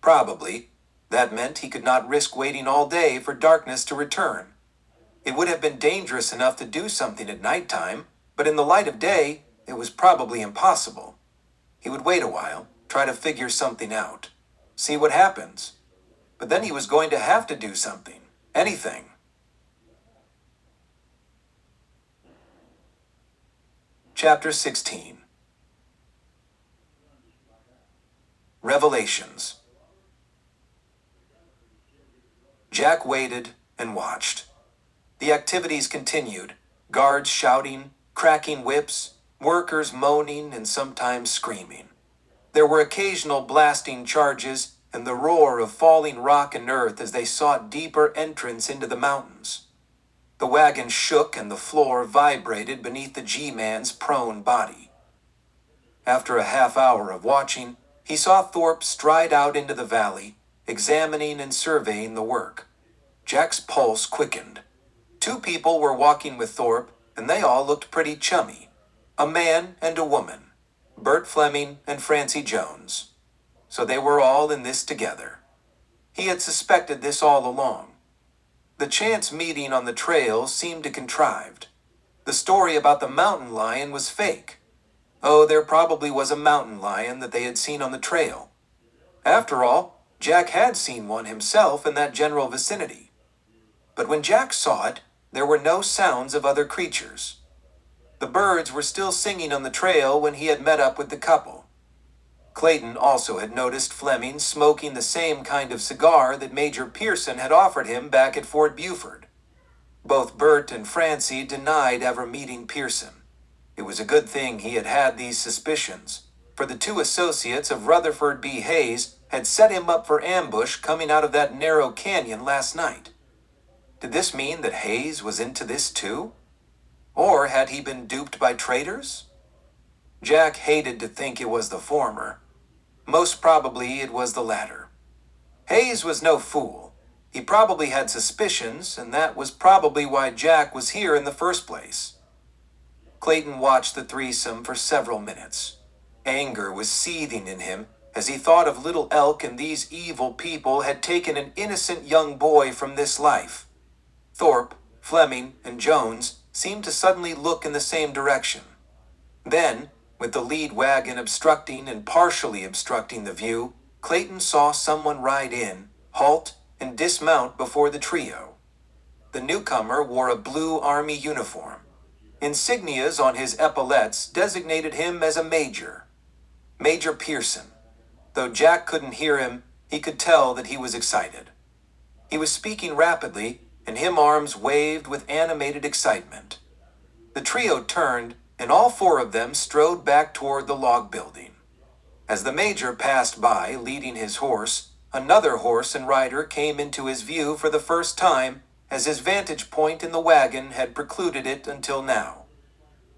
Probably. That meant he could not risk waiting all day for darkness to return. It would have been dangerous enough to do something at nighttime, but in the light of day, it was probably impossible. He would wait a while, try to figure something out, see what happens. But then he was going to have to do something, anything. Chapter 16. Revelations. Jack waited and watched. The activities continued, guards shouting, cracking whips, workers moaning and sometimes screaming. There were occasional blasting charges and the roar of falling rock and earth as they sought deeper entrance into the mountains. The wagon shook and the floor vibrated beneath the G-man's prone body. After a half hour of watching, he saw Thorpe stride out into the valley, examining and surveying the work. Jack's pulse quickened. 2 people were walking with Thorpe, and they all looked pretty chummy. A man and a woman, Bert Fleming and Francie Jones. So they were all in this together. He had suspected this all along. The chance meeting on the trail seemed contrived. The story about the mountain lion was fake. Oh, there probably was a mountain lion that they had seen on the trail. After all, Jack had seen one himself in that general vicinity. But when Jack saw it, there were no sounds of other creatures. The birds were still singing on the trail when he had met up with the couple. Clayton also had noticed Fleming smoking the same kind of cigar that Major Pearson had offered him back at Fort Buford. Both Bert and Francie denied ever meeting Pearson. It was a good thing he had had these suspicions, for the 2 associates of Rutherford B. Hayes had set him up for ambush coming out of that narrow canyon last night. Did this mean that Hayes was into this too? Or had he been duped by traitors? Jack hated to think it was the former. Most probably it was the latter. Hayes was no fool. He probably had suspicions, and that was probably why Jack was here in the first place. Clayton watched the threesome for several minutes. Anger was seething in him as he thought of Little Elk and these evil people had taken an innocent young boy from this life. Thorpe, Fleming, and Jones seemed to suddenly look in the same direction. Then, with the lead wagon obstructing and partially obstructing the view, Clayton saw someone ride in, halt, and dismount before the trio. The newcomer wore a blue army uniform. Insignias on his epaulettes designated him as a major. Major Pearson. Though Jack couldn't hear him, he could tell that he was excited. He was speaking rapidly, and his arms waved with animated excitement. The trio turned, and all 4 of them strode back toward the log building. As the major passed by, leading his horse, another horse and rider came into his view for the first time, as his vantage point in the wagon had precluded it until now.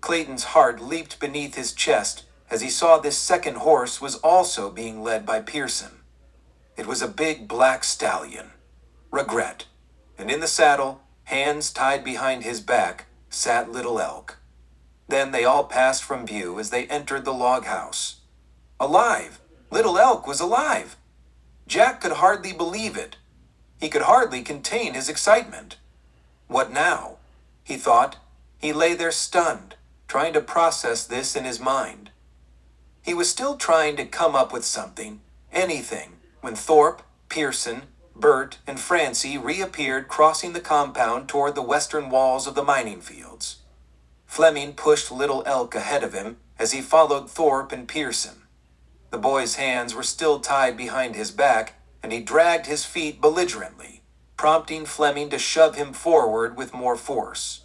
Clayton's heart leaped beneath his chest as he saw this second horse was also being led by Pearson. It was a big black stallion, Regret, and in the saddle, hands tied behind his back, sat Little Elk. Then they all passed from view as they entered the log house. Alive! Little Elk was alive! Jack could hardly believe it. He could hardly contain his excitement. What now? He thought. He lay there stunned, trying to process this in his mind. He was still trying to come up with something, anything, when Thorpe, Pearson, Bert, and Francie reappeared crossing the compound toward the western walls of the mining fields. Fleming pushed Little Elk ahead of him as he followed Thorpe and Pearson. The boy's hands were still tied behind his back, and he dragged his feet belligerently, prompting Fleming to shove him forward with more force.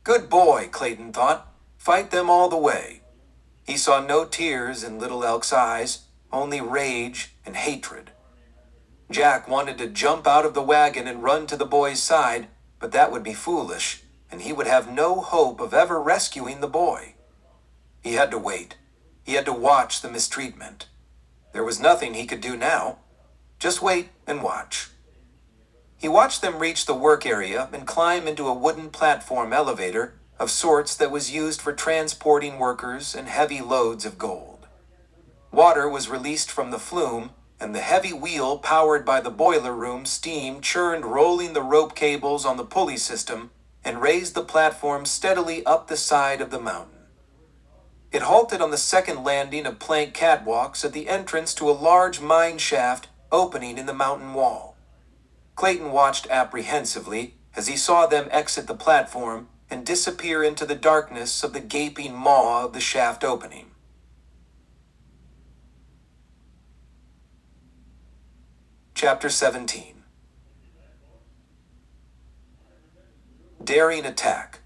Good boy, Clayton thought. Fight them all the way. He saw no tears in Little Elk's eyes, only rage and hatred. Jack wanted to jump out of the wagon and run to the boy's side, but that would be foolish, and he would have no hope of ever rescuing the boy. He had to wait. He had to watch the mistreatment. There was nothing he could do now. Just wait and watch. He watched them reach the work area and climb into a wooden platform elevator of sorts that was used for transporting workers and heavy loads of gold. Water was released from the flume, and the heavy wheel powered by the boiler room steam churned, rolling the rope cables on the pulley system and raised the platform steadily up the side of the mountain. It halted on the second landing of plank catwalks at the entrance to a large mine shaft opening in the mountain wall. Clayton watched apprehensively as he saw them exit the platform and disappear into the darkness of the gaping maw of the shaft opening. Chapter 17. Daring Attack.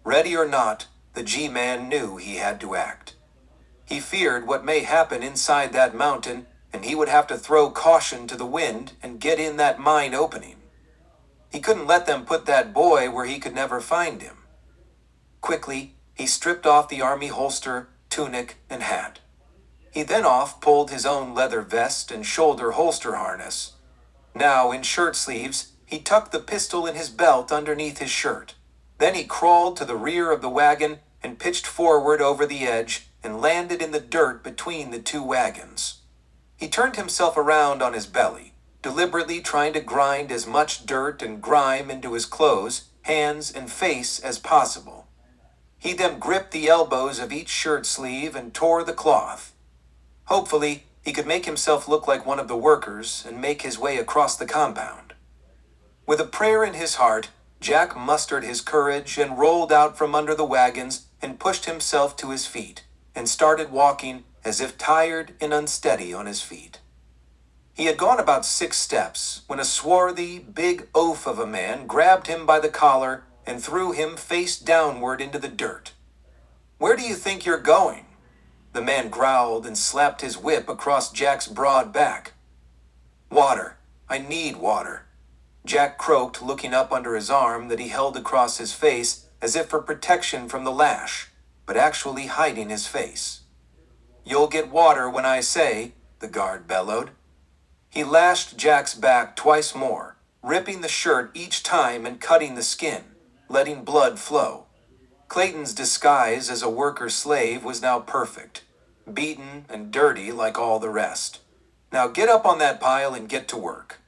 Ready or not, the G-Man knew he had to act. He feared what may happen inside that mountain, and he would have to throw caution to the wind and get in that mine opening. He couldn't let them put that boy where he could never find him. Quickly, he stripped off the army holster, tunic, and hat. He then pulled his own leather vest and shoulder holster harness. Now, in shirt sleeves, he tucked the pistol in his belt underneath his shirt. Then he crawled to the rear of the wagon and pitched forward over the edge and landed in the dirt between the two wagons. He turned himself around on his belly, deliberately trying to grind as much dirt and grime into his clothes, hands, and face as possible. He then gripped the elbows of each shirt sleeve and tore the cloth. Hopefully, he could make himself look like one of the workers and make his way across the compound. With a prayer in his heart, Jack mustered his courage and rolled out from under the wagons and pushed himself to his feet and started walking as if tired and unsteady on his feet. He had gone about 6 steps when a swarthy, big oaf of a man grabbed him by the collar and threw him face downward into the dirt. "Where do you think you're going?" The man growled and slapped his whip across Jack's broad back. "Water. I need water," Jack croaked, looking up under his arm that he held across his face as if for protection from the lash, but actually hiding his face. "You'll get water when I say," the guard bellowed. He lashed Jack's back twice more, ripping the shirt each time and cutting the skin, letting blood flow. Clayton's disguise as a worker slave was now perfect, beaten and dirty like all the rest. "Now get up on that pile and get to work."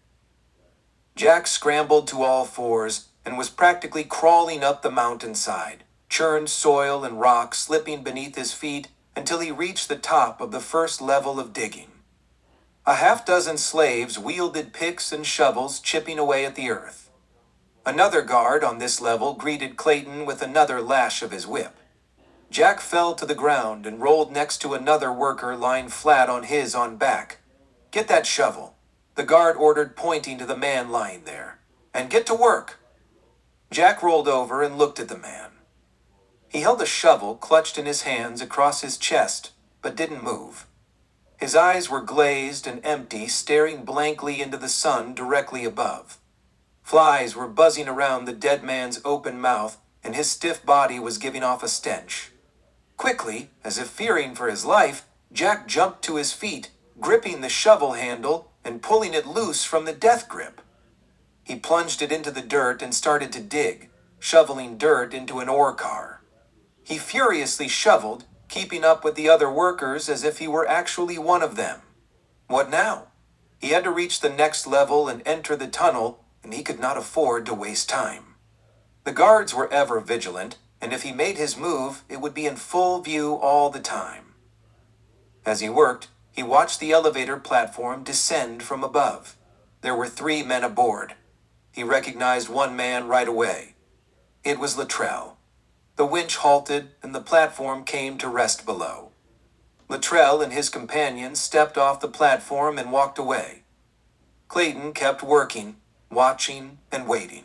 Jack scrambled to all fours and was practically crawling up the mountainside, churned soil and rock slipping beneath his feet until he reached the top of the first level of digging. A half-dozen slaves wielded picks and shovels, chipping away at the earth. Another guard on this level greeted Clayton with another lash of his whip. Jack fell to the ground and rolled next to another worker lying flat on his back. "Get that shovel," the guard ordered, pointing to the man lying there. "And get to work." Jack rolled over and looked at the man. He held a shovel clutched in his hands across his chest, but didn't move. His eyes were glazed and empty, staring blankly into the sun directly above. Flies were buzzing around the dead man's open mouth, and his stiff body was giving off a stench. Quickly, as if fearing for his life, Jack jumped to his feet, gripping the shovel handle and pulling it loose from the death grip. He plunged it into the dirt and started to dig, shoveling dirt into an ore car. He furiously shoveled, keeping up with the other workers as if he were actually one of them. What now? He had to reach the next level and enter the tunnel, and he could not afford to waste time. The guards were ever vigilant, and if he made his move, it would be in full view all the time. As he worked, he watched the elevator platform descend from above. There were 3 men aboard. He recognized one man right away. It was Luttrell. The winch halted, and the platform came to rest below. Luttrell and his companions stepped off the platform and walked away. Clayton kept working, watching, and waiting.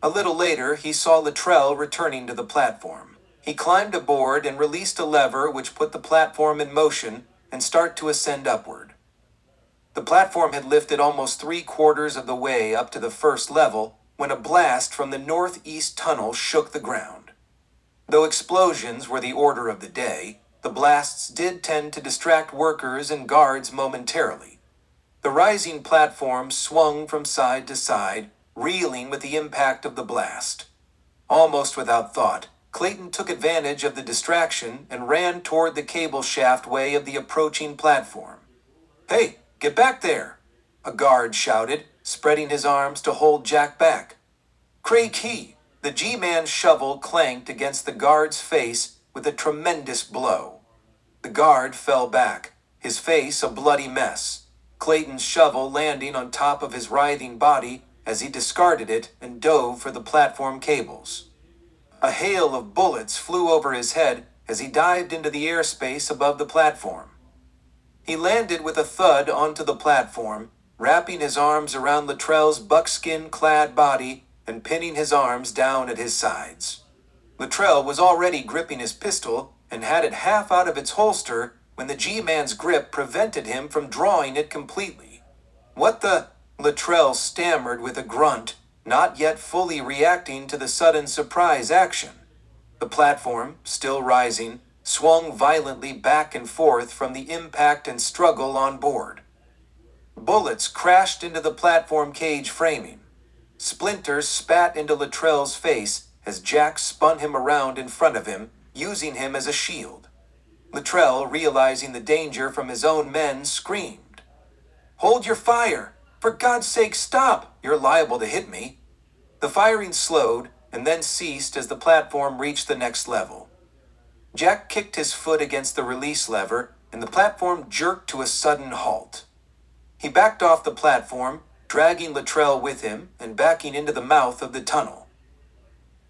A little later, he saw Luttrell returning to the platform. He climbed aboard and released a lever which put the platform in motion and started to ascend upward. The platform had lifted almost 3/4 of the way up to the first level when a blast from the northeast tunnel shook the ground. Though explosions were the order of the day, the blasts did tend to distract workers and guards momentarily. The rising platform swung from side to side, reeling with the impact of the blast. Almost without thought, Clayton took advantage of the distraction and ran toward the cable shaft way of the approaching platform. "Hey, get back there!" a guard shouted, spreading his arms to hold Jack back. Craig Key, the G-Man's shovel clanked against the guard's face with a tremendous blow. The guard fell back, his face a bloody mess, Clayton's shovel landing on top of his writhing body as he discarded it and dove for the platform cables. A hail of bullets flew over his head as he dived into the airspace above the platform. He landed with a thud onto the platform, wrapping his arms around Luttrell's buckskin-clad body and pinning his arms down at his sides. Luttrell was already gripping his pistol and had it half out of its holster when the G-Man's grip prevented him from drawing it completely. "What the?" Luttrell stammered with a grunt, not yet fully reacting to the sudden surprise action. The platform, still rising, swung violently back and forth from the impact and struggle on board. Bullets crashed into the platform cage framing. Splinters spat into Luttrell's face as Jack spun him around in front of him, using him as a shield. Luttrell, realizing the danger from his own men, screamed, "Hold your fire! For God's sake, stop! You're liable to hit me." The firing slowed and then ceased as the platform reached the next level. Jack kicked his foot against the release lever, and the platform jerked to a sudden halt. He backed off the platform, dragging Luttrell with him and backing into the mouth of the tunnel.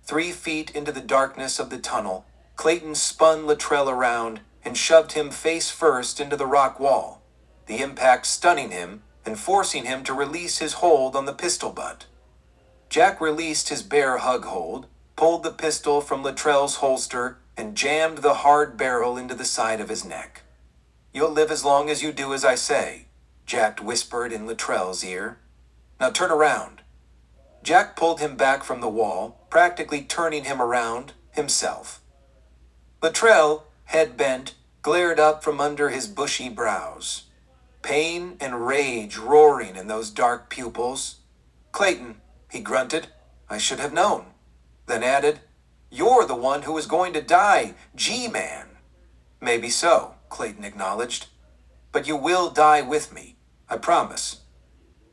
3 feet into the darkness of the tunnel, Clayton spun Luttrell around and shoved him face first into the rock wall, the impact stunning him and forcing him to release his hold on the pistol butt. Jack released his bear hug hold, pulled the pistol from Luttrell's holster, and jammed the hard barrel into the side of his neck. "You'll live as long as you do as I say," Jack whispered in Luttrell's ear. "Now turn around." Jack pulled him back from the wall, practically turning him around himself. Luttrell, head bent, glared up from under his bushy brows. Pain and rage roaring in those dark pupils. "Clayton," he grunted, "I should have known." Then added, "You're the one who was going to die, G-Man." "Maybe so," Clayton acknowledged. "But you will die with me, I promise."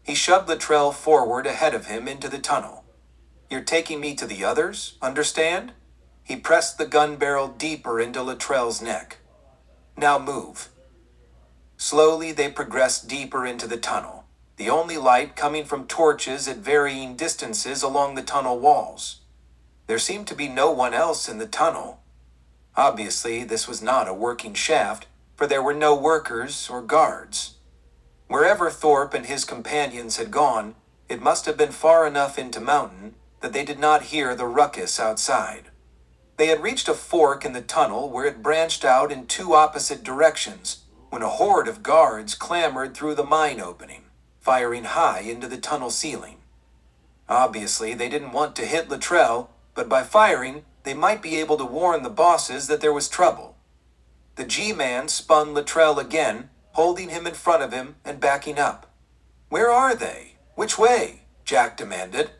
He shoved Luttrell forward ahead of him into the tunnel. "You're taking me to the others, understand?" He pressed the gun barrel deeper into Luttrell's neck. "Now move." Slowly they progressed deeper into the tunnel, the only light coming from torches at varying distances along the tunnel walls. There seemed to be no one else in the tunnel. Obviously, this was not a working shaft, for there were no workers or guards. Wherever Thorpe and his companions had gone, it must have been far enough into mountain that they did not hear the ruckus outside. They had reached a fork in the tunnel where it branched out in 2 opposite directions when a horde of guards clamored through the mine opening, firing high into the tunnel ceiling. Obviously, they didn't want to hit Luttrell, but by firing, they might be able to warn the bosses that there was trouble. The G-Man spun Luttrell again, holding him in front of him and backing up. "Where are they? Which way?" Jack demanded.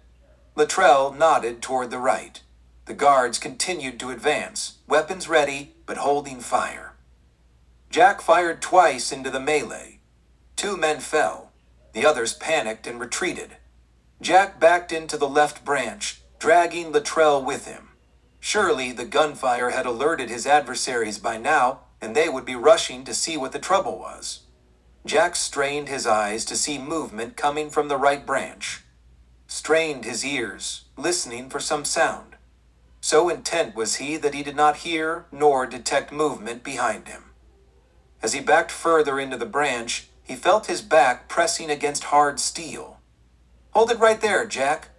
Luttrell nodded toward the right. The guards continued to advance, weapons ready, but holding fire. Jack fired twice into the melee. 2 men fell. The others panicked and retreated. Jack backed into the left branch, dragging Luttrell with him. Surely the gunfire had alerted his adversaries by now, and they would be rushing to see what the trouble was. Jack strained his eyes to see movement coming from the right branch. Strained his ears, listening for some sound. So intent was he that he did not hear nor detect movement behind him. As he backed further into the branch, he felt his back pressing against hard steel. "Hold it right there, Jack."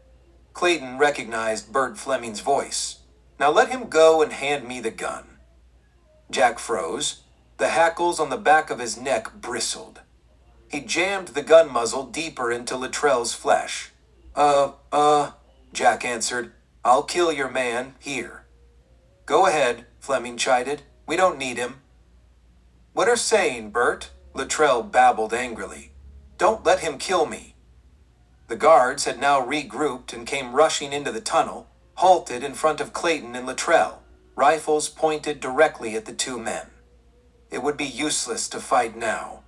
Clayton recognized Bert Fleming's voice. "Now let him go and hand me the gun." Jack froze. The hackles on the back of his neck bristled. He jammed the gun muzzle deeper into Luttrell's flesh. Jack answered. "I'll kill your man, here." "Go ahead," Fleming chided. "We don't need him." "What are saying, Bert?" Luttrell babbled angrily. "Don't let him kill me." The guards had now regrouped and came rushing into the tunnel, halted in front of Clayton and Luttrell, rifles pointed directly at the two men. It would be useless to fight now.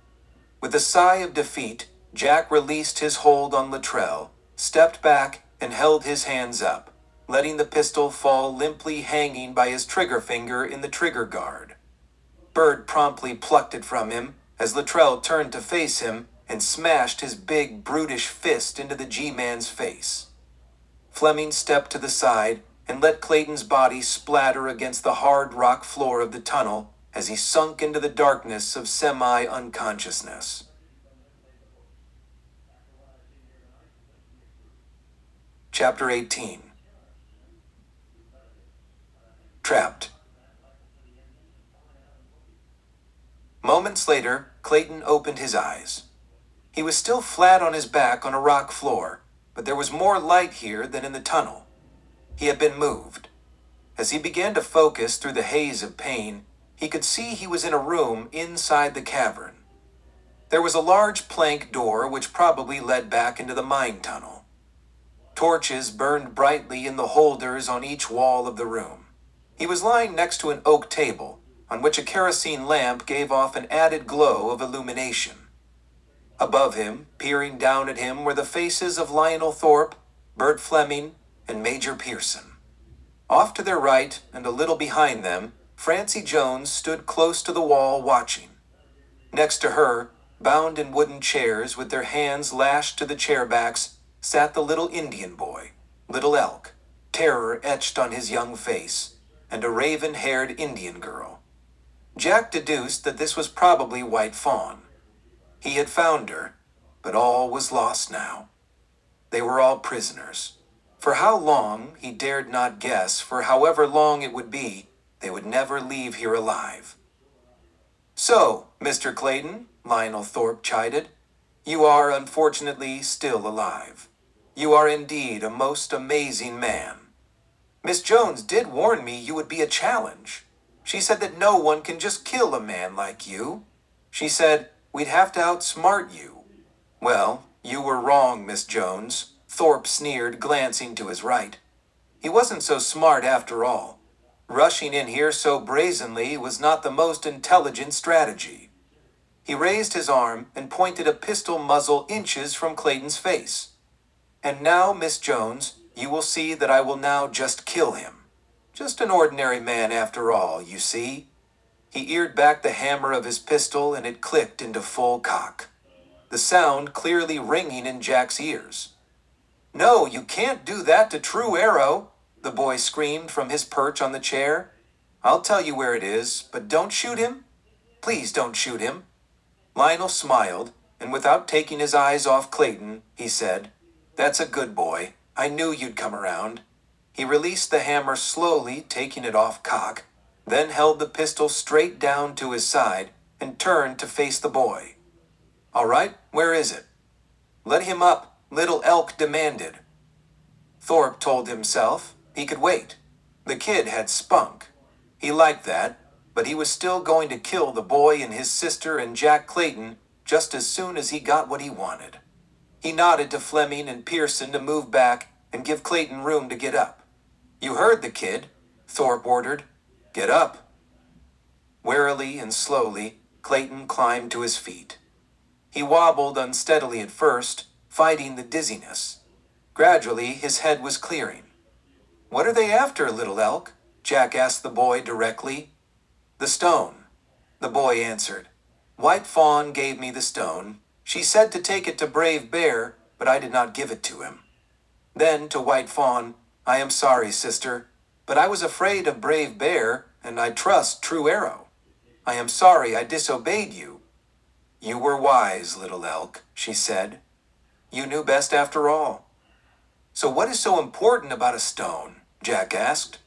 With a sigh of defeat, Jack released his hold on Luttrell, stepped back, and held his hands up, letting the pistol fall limply hanging by his trigger finger in the trigger guard. Bird promptly plucked it from him as Luttrell turned to face him and smashed his big, brutish fist into the G-man's face. Fleming stepped to the side and let Clayton's body splatter against the hard rock floor of the tunnel as he sunk into the darkness of semi-unconsciousness. Chapter 18. Trapped. Moments later, Clayton opened his eyes. He was still flat on his back on a rock floor, but there was more light here than in the tunnel. He had been moved. As he began to focus through the haze of pain, he could see he was in a room inside the cavern. There was a large plank door which probably led back into the mine tunnel. Torches burned brightly in the holders on each wall of the room. He was lying next to an oak table, on which a kerosene lamp gave off an added glow of illumination. Above him, peering down at him, were the faces of Lionel Thorpe, Bert Fleming, and Major Pearson. Off to their right, and a little behind them, Francie Jones stood close to the wall watching. Next to her, bound in wooden chairs with their hands lashed to the chair backs, sat the little Indian boy, Little Elk, terror etched on his young face, and a raven-haired Indian girl. Jack deduced that this was probably White Fawn. He had found her, but all was lost now. They were all prisoners. For how long, he dared not guess, for however long it would be, they would never leave here alive. "So, Mr. Clayton," Lionel Thorpe chided, "you are unfortunately still alive. You are indeed a most amazing man. Miss Jones did warn me you would be a challenge. She said that no one can just kill a man like you. She said we'd have to outsmart you." "Well, you were wrong, Miss Jones," Thorpe sneered, glancing to his right. He wasn't so smart after all. Rushing in here so brazenly was not the most intelligent strategy. He raised his arm and pointed a pistol muzzle inches from Clayton's face. "And now, Miss Jones, you will see that I will now just kill him. Just an ordinary man after all, you see." He eared back the hammer of his pistol and it clicked into full cock, the sound clearly ringing in Jack's ears. "No, you can't do that to True Arrow," the boy screamed from his perch on the chair. "I'll tell you where it is, but don't shoot him. Please don't shoot him." Lionel smiled, and without taking his eyes off Clayton, he said, "That's a good boy. I knew you'd come around." He released the hammer slowly, taking it off cock, then held the pistol straight down to his side and turned to face the boy. "All right, where is it?" "Let him up," Little Elk demanded. Thorpe told himself he could wait. The kid had spunk. He liked that, but he was still going to kill the boy and his sister and Jack Clayton just as soon as he got what he wanted. He nodded to Fleming and Pearson to move back and give Clayton room to get up. "You heard the kid," Thorpe ordered. "Get up." Warily and slowly, Clayton climbed to his feet. He wobbled unsteadily at first, fighting the dizziness. Gradually, his head was clearing. "What are they after, Little Elk?" Jack asked the boy directly. "The stone," the boy answered. "White Fawn gave me the stone. She said to take it to Brave Bear, but I did not give it to him." Then to White Fawn, "I am sorry, sister, but I was afraid of Brave Bear, and I trust True Arrow. I am sorry I disobeyed you." "You were wise, Little Elk," she said. "You knew best after all." "So what is so important about a stone?" Jack asked.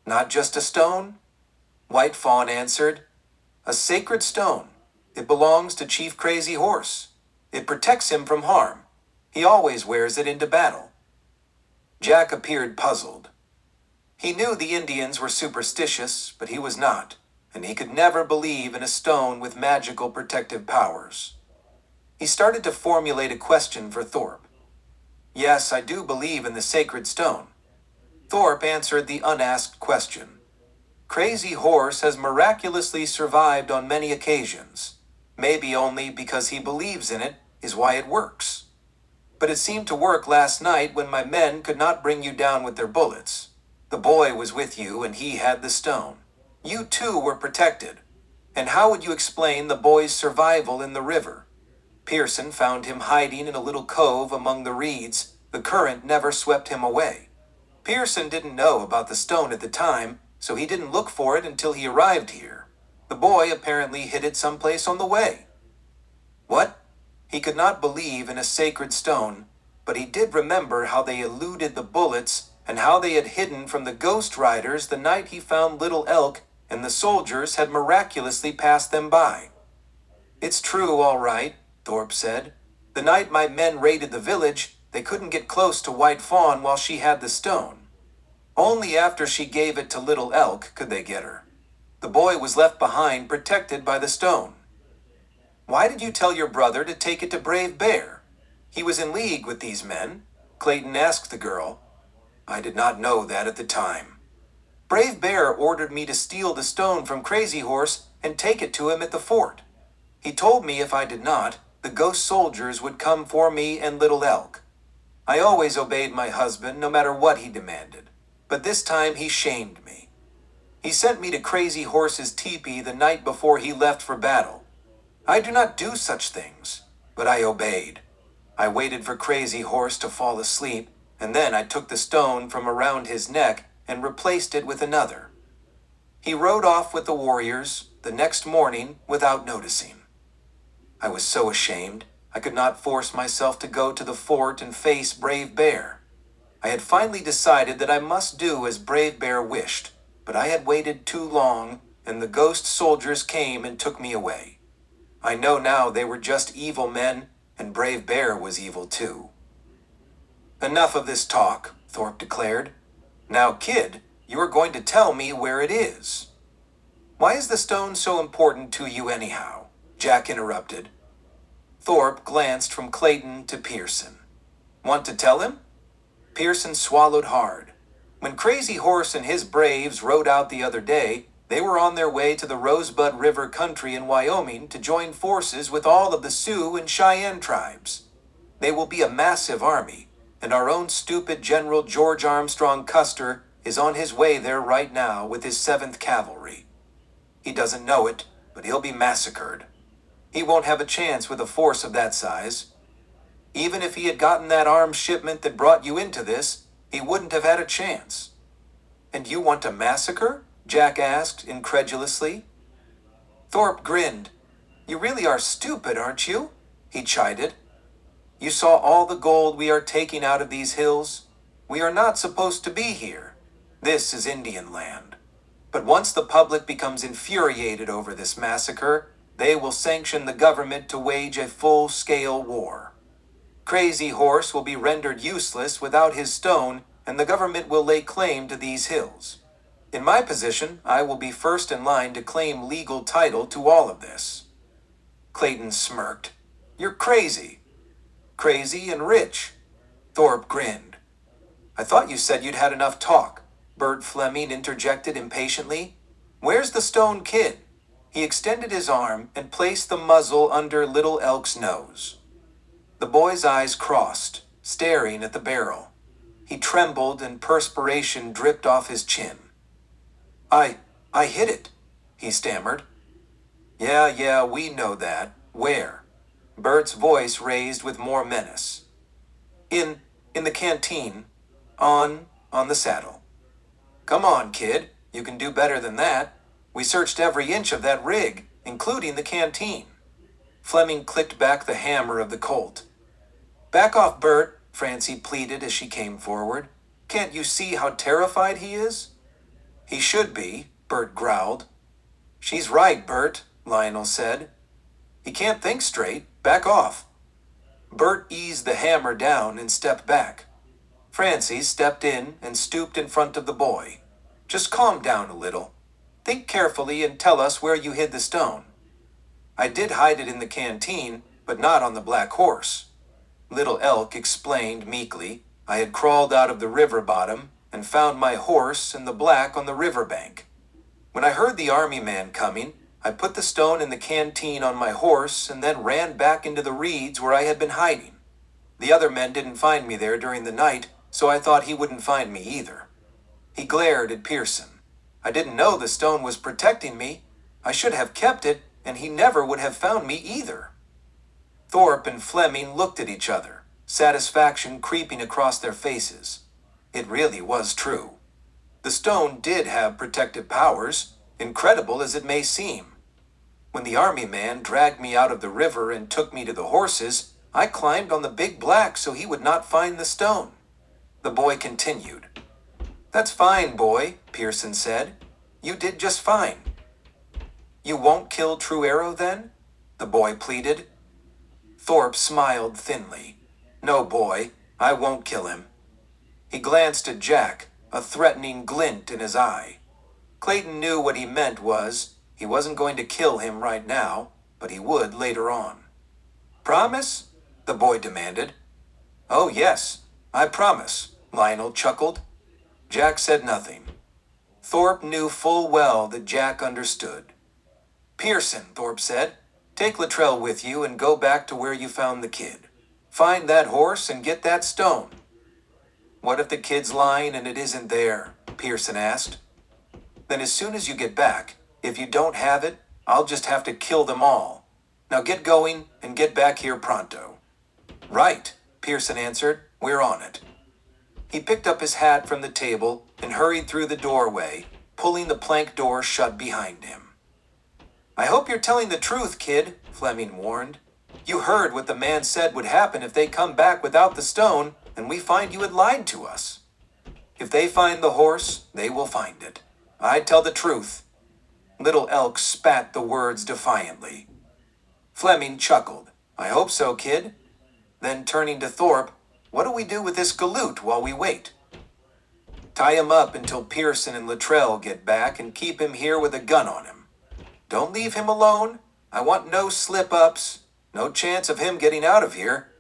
"Not just a stone," White Fawn answered. "A sacred stone. It belongs to Chief Crazy Horse. It protects him from harm. He always wears it into battle." Jack appeared puzzled. He knew the Indians were superstitious, but he was not, and he could never believe in a stone with magical protective powers. He started to formulate a question for Thorpe. "Yes, I do believe in the sacred stone." Thorpe answered the unasked question. Crazy Horse has miraculously survived on many occasions. Maybe only because he believes in it is why it works. But it seemed to work last night when my men could not bring you down with their bullets. The boy was with you and he had the stone. You too were protected. And how would you explain the boy's survival in the river? Pearson found him hiding in a little cove among the reeds. The current never swept him away. Pearson didn't know about the stone at the time, so he didn't look for it until he arrived here. The boy apparently hid it someplace on the way. What? He could not believe in a sacred stone, but he did remember how they eluded the bullets and how they had hidden from the ghost riders the night he found Little Elk and the soldiers had miraculously passed them by. It's true, all right, Thorpe said. The night my men raided the village, they couldn't get close to White Fawn while she had the stone. Only after she gave it to Little Elk could they get her. The boy was left behind, protected by the stone. Why did you tell your brother to take it to Brave Bear? He was in league with these men, Clayton asked the girl. I did not know that at the time. Brave Bear ordered me to steal the stone from Crazy Horse and take it to him at the fort. He told me if I did not, the ghost soldiers would come for me and Little Elk. I always obeyed my husband, no matter what he demanded. But this time he shamed me. He sent me to Crazy Horse's teepee the night before he left for battle. I do not do such things, but I obeyed. I waited for Crazy Horse to fall asleep, and then I took the stone from around his neck and replaced it with another. He rode off with the warriors the next morning without noticing. I was so ashamed, I could not force myself to go to the fort and face Brave Bear. I had finally decided that I must do as Brave Bear wished, but I had waited too long, and the ghost soldiers came and took me away. I know now they were just evil men, and Brave Bear was evil too. Enough of this talk, Thorpe declared. Now, kid, you are going to tell me where it is. Why is the stone so important to you anyhow? Jack interrupted. Thorpe glanced from Clayton to Pearson. Want to tell him? Pearson swallowed hard. When Crazy Horse and his braves rode out the other day, they were on their way to the Rosebud River country in Wyoming to join forces with all of the Sioux and Cheyenne tribes. They will be a massive army, and our own stupid General George Armstrong Custer is on his way there right now with his 7th Cavalry. He doesn't know it, but he'll be massacred. He won't have a chance with a force of that size. Even if he had gotten that arms shipment that brought you into this, he wouldn't have had a chance. And you want a massacre? Jack asked incredulously. Thorpe grinned. You really are stupid, aren't you? He chided. You saw all the gold we are taking out of these hills? We are not supposed to be here. This is Indian land. But once the public becomes infuriated over this massacre, they will sanction the government to wage a full-scale war. Crazy Horse will be rendered useless without his stone, and the government will lay claim to these hills. In my position, I will be first in line to claim legal title to all of this. Clayton smirked. You're crazy. Crazy and rich. Thorpe grinned. I thought you said you'd had enough talk, Bert Fleming interjected impatiently. Where's the stone kid? He extended his arm and placed the muzzle under Little Elk's nose. The boy's eyes crossed, staring at the barrel. He trembled and perspiration dripped off his chin. I hit it, he stammered. Yeah, we know that. Where? Bert's voice raised with more menace. In the canteen. On the saddle. Come on, kid. You can do better than that. We searched every inch of that rig, including the canteen. Fleming clicked back the hammer of the Colt. Back off, Bert, Francie pleaded as she came forward. Can't you see how terrified he is? He should be, Bert growled. She's right, Bert, Lionel said. He can't think straight. Back off. Bert eased the hammer down and stepped back. Francie stepped in and stooped in front of the boy. Just calm down a little. Think carefully and tell us where you hid the stone. I did hide it in the canteen, but not on the Black Horse. Little Elk explained meekly. I had crawled out of the river bottom and found my horse and the black on the riverbank. When I heard the army man coming, I put the stone in the canteen on my horse and then ran back into the reeds where I had been hiding. The other men didn't find me there during the night, so I thought he wouldn't find me either. He glared at Pearson. I didn't know the stone was protecting me. I should have kept it, and he never would have found me either. Thorpe and Fleming looked at each other, satisfaction creeping across their faces. It really was true. The stone did have protective powers, incredible as it may seem. When the army man dragged me out of the river and took me to the horses, I climbed on the big black so he would not find the stone. The boy continued. "That's fine, boy," Pearson said. "You did just fine." "You won't kill True Arrow then?" the boy pleaded. Thorpe smiled thinly. "No, boy, I won't kill him." He glanced at Jack, a threatening glint in his eye. Clayton knew what he meant was, he wasn't going to kill him right now, but he would later on. "Promise?" the boy demanded. "Oh yes, I promise," Lionel chuckled. Jack said nothing. Thorpe knew full well that Jack understood. "Pearson," Thorpe said, "take Luttrell with you and go back to where you found the kid. Find that horse and get that stone." "What if the kid's lying and it isn't there?" Pearson asked. "Then as soon as you get back, if you don't have it, I'll just have to kill them all. Now get going and get back here pronto." "Right," Pearson answered. "We're on it." He picked up his hat from the table and hurried through the doorway, pulling the plank door shut behind him. "I hope you're telling the truth, kid," Fleming warned. "You heard what the man said would happen if they come back without the stone, and we find you had lied to us. If they find the horse, they will find it. I tell the truth." Little Elk spat the words defiantly. Fleming chuckled. "I hope so, kid." Then turning to Thorpe, "What do we do with this galoot while we wait?" "Tie him up until Pearson and Luttrell get back and keep him here with a gun on him. Don't leave him alone. I want no slip-ups, no chance of him getting out of here.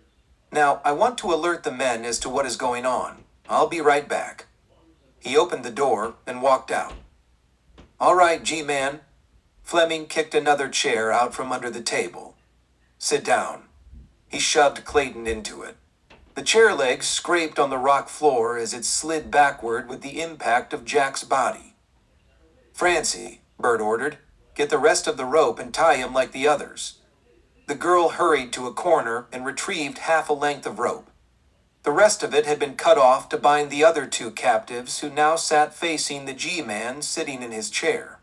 Now, I want to alert the men as to what is going on. I'll be right back." He opened the door and walked out. "All right, G-Man." Fleming kicked another chair out from under the table. "Sit down." He shoved Clayton into it. The chair legs scraped on the rock floor as it slid backward with the impact of Jack's body. "Francie," Bert ordered, "get the rest of the rope and tie him like the others." The girl hurried to a corner and retrieved half a length of rope. The rest of it had been cut off to bind the other two captives who now sat facing the G-Man sitting in his chair.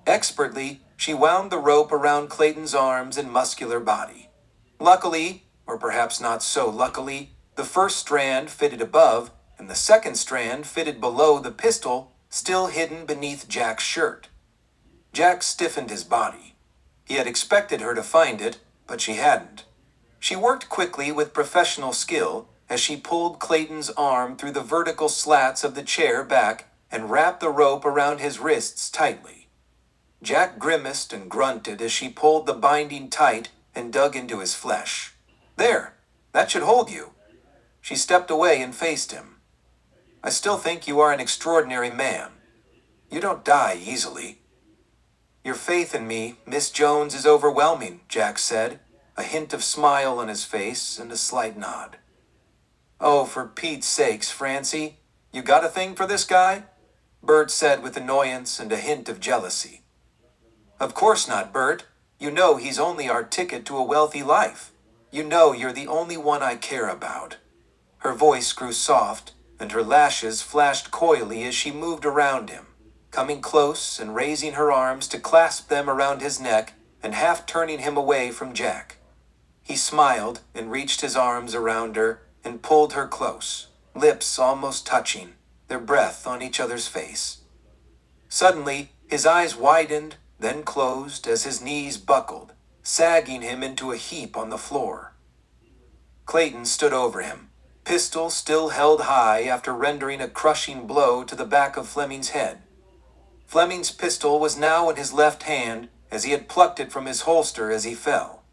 Expertly, she wound the rope around Clayton's arms and muscular body. Luckily, or perhaps not so luckily, the first strand fitted above, and the second strand fitted below the pistol still hidden beneath Jack's shirt. Jack stiffened his body. He had expected her to find it, but she hadn't. She worked quickly with professional skill as she pulled Clayton's arm through the vertical slats of the chair back and wrapped the rope around his wrists tightly. Jack grimaced and grunted as she pulled the binding tight and dug into his flesh. "There, that should hold you." She stepped away and faced him. "I still think you are an extraordinary man. You don't die easily." "Your faith in me, Miss Jones, is overwhelming," Jack said, a hint of smile on his face and a slight nod. "Oh, for Pete's sakes, Francie, you got a thing for this guy?" Bert said with annoyance and a hint of jealousy. "Of course not, Bert. You know he's only our ticket to a wealthy life. You know you're the only one I care about." Her voice grew soft, and her lashes flashed coyly as she moved around him, coming close and raising her arms to clasp them around his neck and half turning him away from Jack. He smiled and reached his arms around her and pulled her close, lips almost touching, their breath on each other's face. Suddenly, his eyes widened, then closed as his knees buckled, sagging him into a heap on the floor. Clayton stood over him, pistol still held high after rendering a crushing blow to the back of Fleming's head. Fleming's pistol was now in his left hand as he had plucked it from his holster as he fell.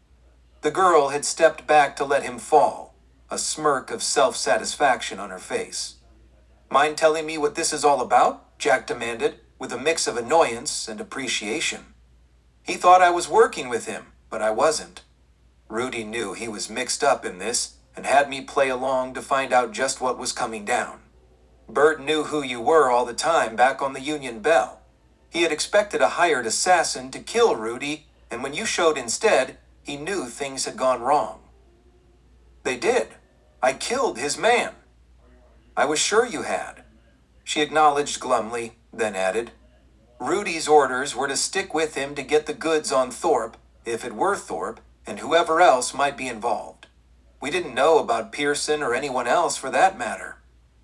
The girl had stepped back to let him fall, a smirk of self-satisfaction on her face. "Mind telling me what this is all about?" Jack demanded, with a mix of annoyance and appreciation. He thought I was working with him, but I wasn't. Rudy knew he was mixed up in this and had me play along to find out just what was coming down. Bert knew who you were all the time back on the Union Bell. He had expected a hired assassin to kill Rudy, and when you showed instead, he knew things had gone wrong. They did. I killed his man. I was sure you had. She acknowledged glumly, then added, Rudy's orders were to stick with him to get the goods on Thorpe, if it were Thorpe, and whoever else might be involved. We didn't know about Pearson or anyone else for that matter.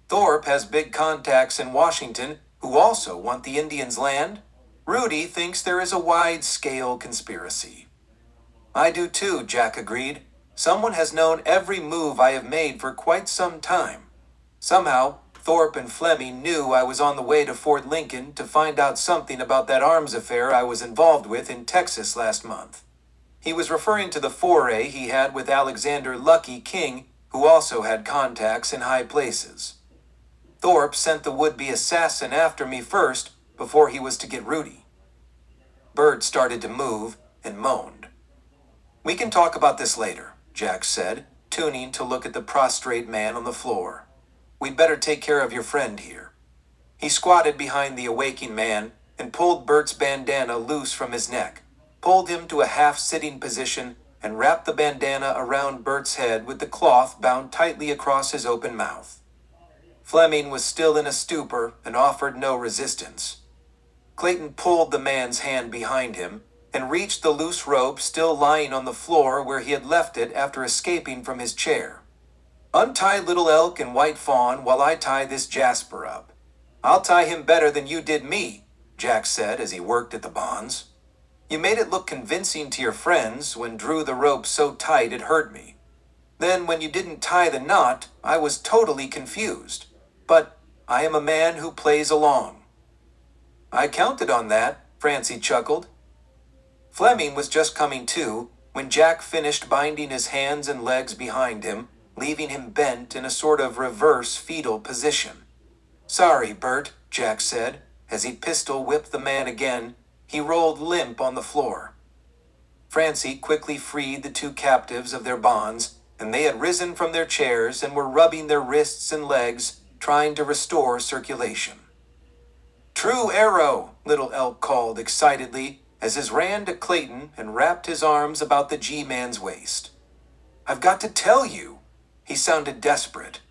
Thorpe has big contacts in Washington who also want the Indians' land. Rudy thinks there is a wide-scale conspiracy. I do too, Jack agreed. Someone has known every move I have made for quite some time. Somehow, Thorpe and Fleming knew I was on the way to Fort Lincoln to find out something about that arms affair I was involved with in Texas last month. He was referring to the foray he had with Alexander Lucky King, who also had contacts in high places. Thorpe sent the would-be assassin after me first, before he was to get Rudy. Bert started to move and moaned. We can talk about this later, Jack said, turning to look at the prostrate man on the floor. We'd better take care of your friend here. He squatted behind the awaking man and pulled Bert's bandana loose from his neck, pulled him to a half-sitting position, and wrapped the bandana around Bert's head with the cloth bound tightly across his open mouth. Fleming was still in a stupor and offered no resistance. Clayton pulled the man's hand behind him and reached the loose rope still lying on the floor where he had left it after escaping from his chair. Untie Little Elk and White Fawn while I tie this Jasper up. I'll tie him better than you did me, Jack said as he worked at the bonds. You made it look convincing to your friends when drew the rope so tight it hurt me. Then when you didn't tie the knot, I was totally confused. But I am a man who plays along. I counted on that, Francie chuckled. Fleming was just coming to when Jack finished binding his hands and legs behind him, leaving him bent in a sort of reverse fetal position. Sorry, Bert, Jack said. As he pistol-whipped the man again, he rolled limp on the floor. Francie quickly freed the two captives of their bonds, and they had risen from their chairs and were rubbing their wrists and legs, trying to restore circulation. True arrow, Little Elk called excitedly, as he ran to Clayton and wrapped his arms about the G-man's waist. I've got to tell you. He sounded desperate.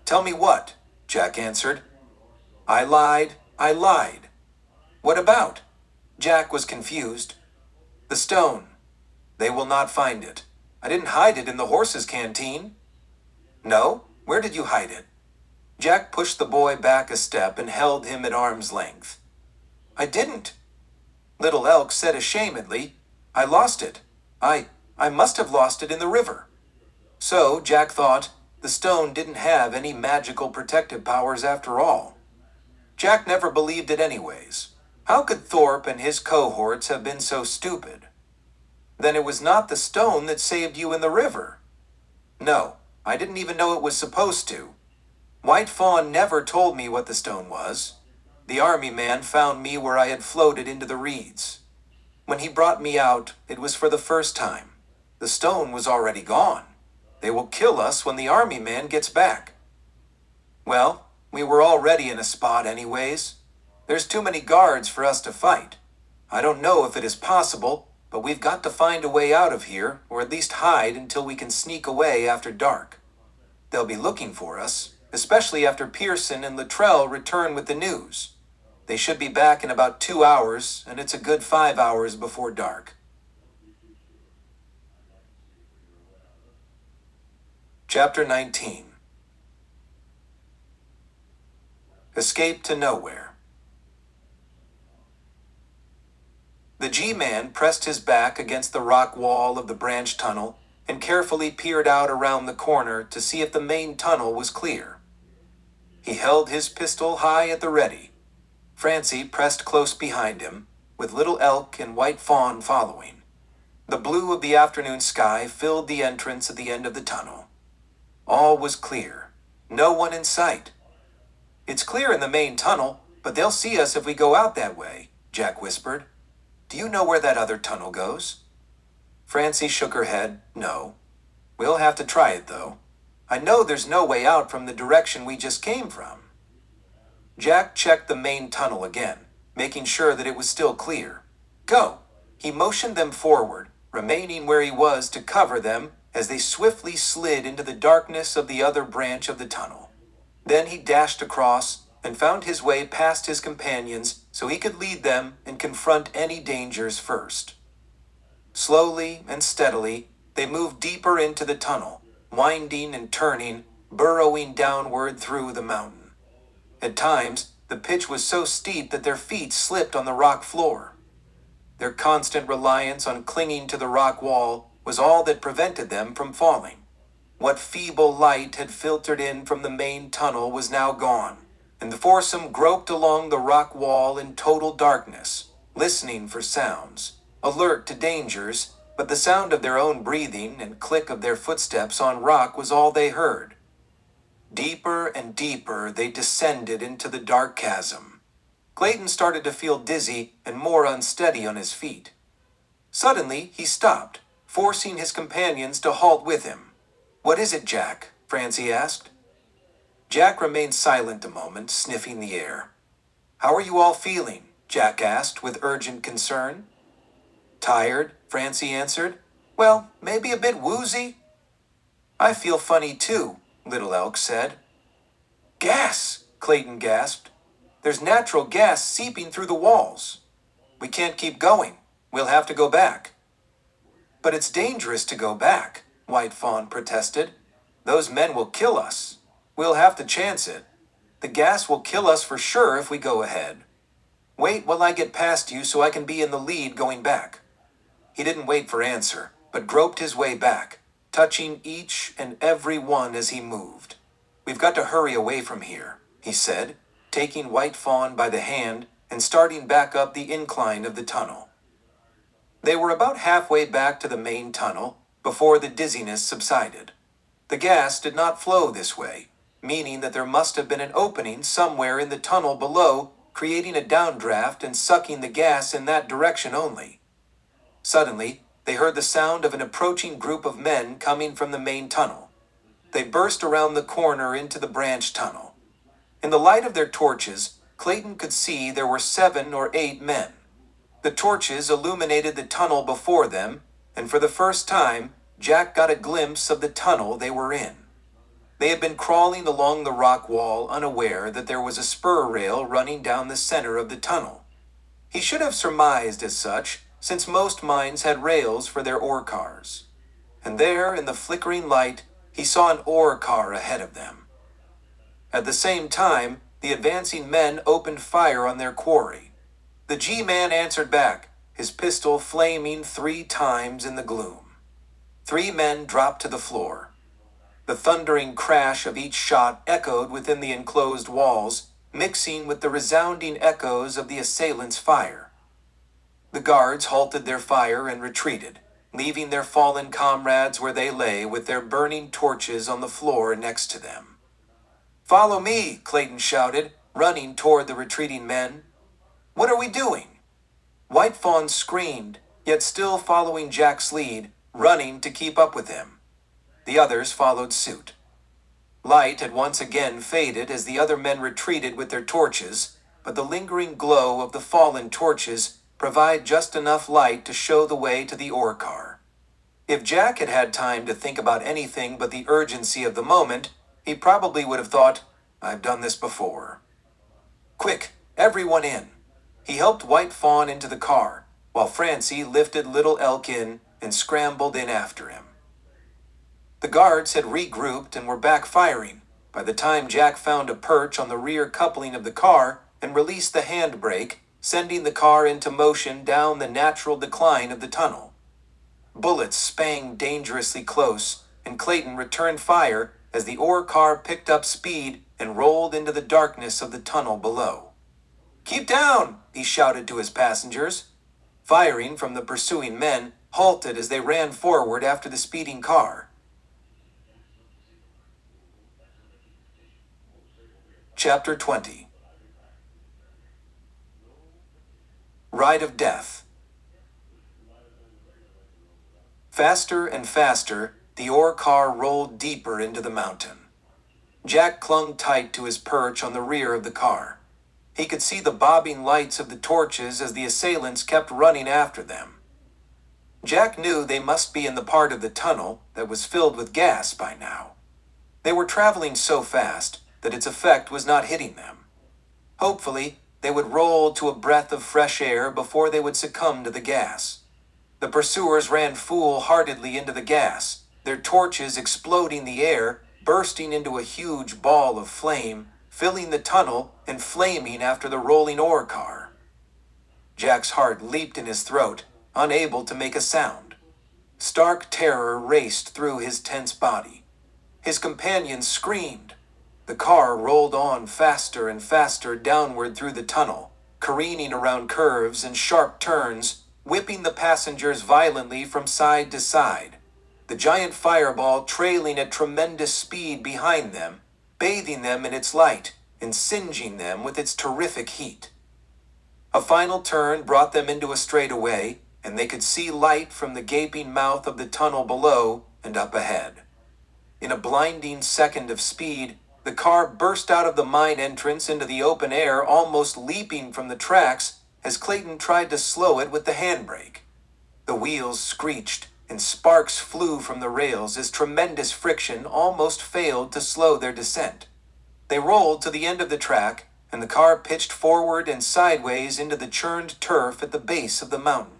Tell me what? Jack answered. I lied. What about? Jack was confused. The stone. They will not find it. I didn't hide it in the horse's canteen. No? Where did you hide it? Jack pushed the boy back a step and held him at arm's length. I didn't. Little Elk said ashamedly, I lost it. I must have lost it in the river. So, Jack thought, the stone didn't have any magical protective powers after all. Jack never believed it anyways. How could Thorpe and his cohorts have been so stupid? Then it was not the stone that saved you in the river. No, I didn't even know it was supposed to. White Fawn never told me what the stone was. The army man found me where I had floated into the reeds. When he brought me out, it was for the first time. The stone was already gone. They will kill us when the army man gets back. Well, we were already in a spot anyways. There's too many guards for us to fight. I don't know if it is possible, but we've got to find a way out of here, or at least hide until we can sneak away after dark. They'll be looking for us, especially after Pearson and Luttrell return with the news. They should be back in about 2 hours, and it's a good 5 hours before dark. Chapter 19. Escape to nowhere. The G-man pressed his back against the rock wall of the branch tunnel and carefully peered out around the corner to see if the main tunnel was clear. He held his pistol high at the ready. Francie pressed close behind him, with Little Elk and White Fawn following. The blue of the afternoon sky filled the entrance at the end of the tunnel. All was clear. No one in sight. It's clear in the main tunnel, But they'll see us if we go out that way, Jack whispered. Do you know where that other tunnel goes? Francie shook her head. No. We'll have to try it, though. I know there's no way out from the direction we just came from. Jack checked the main tunnel again, making sure that it was still clear. Go! He motioned them forward, remaining where he was to cover them as they swiftly slid into the darkness of the other branch of the tunnel. Then he dashed across and found his way past his companions so he could lead them and confront any dangers first. Slowly and steadily, they moved deeper into the tunnel, winding and turning, burrowing downward through the mountain. At times, the pitch was so steep that their feet slipped on the rock floor. Their constant reliance on clinging to the rock wall was all that prevented them from falling. What feeble light had filtered in from the main tunnel was now gone, and the foursome groped along the rock wall in total darkness, listening for sounds, alert to dangers, but the sound of their own breathing and click of their footsteps on rock was all they heard. Deeper and deeper they descended into the dark chasm. Clayton started to feel dizzy and more unsteady on his feet. Suddenly, he stopped, forcing his companions to halt with him. What is it, Jack? Francie asked. Jack remained silent a moment, sniffing the air. How are you all feeling? Jack asked with urgent concern. Tired, Francie answered. Well, maybe a bit woozy. I feel funny too, Little Elk said. Gas, Clayton gasped. There's natural gas seeping through the walls. We can't keep going. We'll have to go back. But it's dangerous to go back, White Fawn protested. Those men will kill us. We'll have to chance it. The gas will kill us for sure if we go ahead. Wait while I get past you so I can be in the lead going back. He didn't wait for answer, but groped his way back, touching each and every one as he moved. We've got to hurry away from here, he said, taking White Fawn by the hand and starting back up the incline of the tunnel. They were about halfway back to the main tunnel before the dizziness subsided. The gas did not flow this way, meaning that there must have been an opening somewhere in the tunnel below, creating a downdraft and sucking the gas in that direction only. Suddenly, they heard the sound of an approaching group of men coming from the main tunnel. They burst around the corner into the branch tunnel. In the light of their torches, Clayton could see there were 7 or 8 men. The torches illuminated the tunnel before them, and for the first time, Jack got a glimpse of the tunnel they were in. They had been crawling along the rock wall unaware that there was a spur rail running down the center of the tunnel. He should have surmised as such, since most mines had rails for their ore cars. And there, in the flickering light, he saw an ore car ahead of them. At the same time, the advancing men opened fire on their quarry. The G-man answered back, his pistol flaming 3 times in the gloom. 3 men dropped to the floor. The thundering crash of each shot echoed within the enclosed walls, mixing with the resounding echoes of the assailants' fire. The guards halted their fire and retreated, leaving their fallen comrades where they lay with their burning torches on the floor next to them. "Follow me," Clayton shouted, running toward the retreating men. "What are we doing?" White Fawn screamed, yet still following Jack's lead, running to keep up with him. The others followed suit. Light had once again faded as the other men retreated with their torches, but the lingering glow of the fallen torches provided just enough light to show the way to the ore car. If Jack had had time to think about anything but the urgency of the moment, he probably would have thought, "I've done this before." "Quick, everyone in." He helped White Fawn into the car, while Francie lifted Little Elk in and scrambled in after him. The guards had regrouped and were back firing by the time Jack found a perch on the rear coupling of the car and released the handbrake, sending the car into motion down the natural decline of the tunnel. Bullets spang dangerously close, and Clayton returned fire as the ore car picked up speed and rolled into the darkness of the tunnel below. "Keep down!" he shouted to his passengers. Firing from the pursuing men halted as they ran forward after the speeding car. Chapter 20. Ride of death. Faster and faster, the ore car rolled deeper into the mountain. Jack clung tight to his perch on the rear of the car. He could see the bobbing lights of the torches as the assailants kept running after them. Jack knew they must be in the part of the tunnel that was filled with gas by now. They were traveling so fast that its effect was not hitting them. Hopefully, they would roll to a breath of fresh air before they would succumb to the gas. The pursuers ran foolhardily into the gas, their torches exploding the air, bursting into a huge ball of flame, filling the tunnel and flaming after the rolling ore car. Jack's heart leaped in his throat, unable to make a sound. Stark terror raced through his tense body. His companions screamed. The car rolled on faster and faster downward through the tunnel, careening around curves and sharp turns, whipping the passengers violently from side to side. The giant fireball trailing at tremendous speed behind them, bathing them in its light and singeing them with its terrific heat. A final turn brought them into a straightaway, and they could see light from the gaping mouth of the tunnel below and up ahead. In a blinding second of speed, the car burst out of the mine entrance into the open air, almost leaping from the tracks as Clayton tried to slow it with the handbrake. The wheels screeched, and sparks flew from the rails as tremendous friction almost failed to slow their descent. They rolled to the end of the track, and the car pitched forward and sideways into the churned turf at the base of the mountain.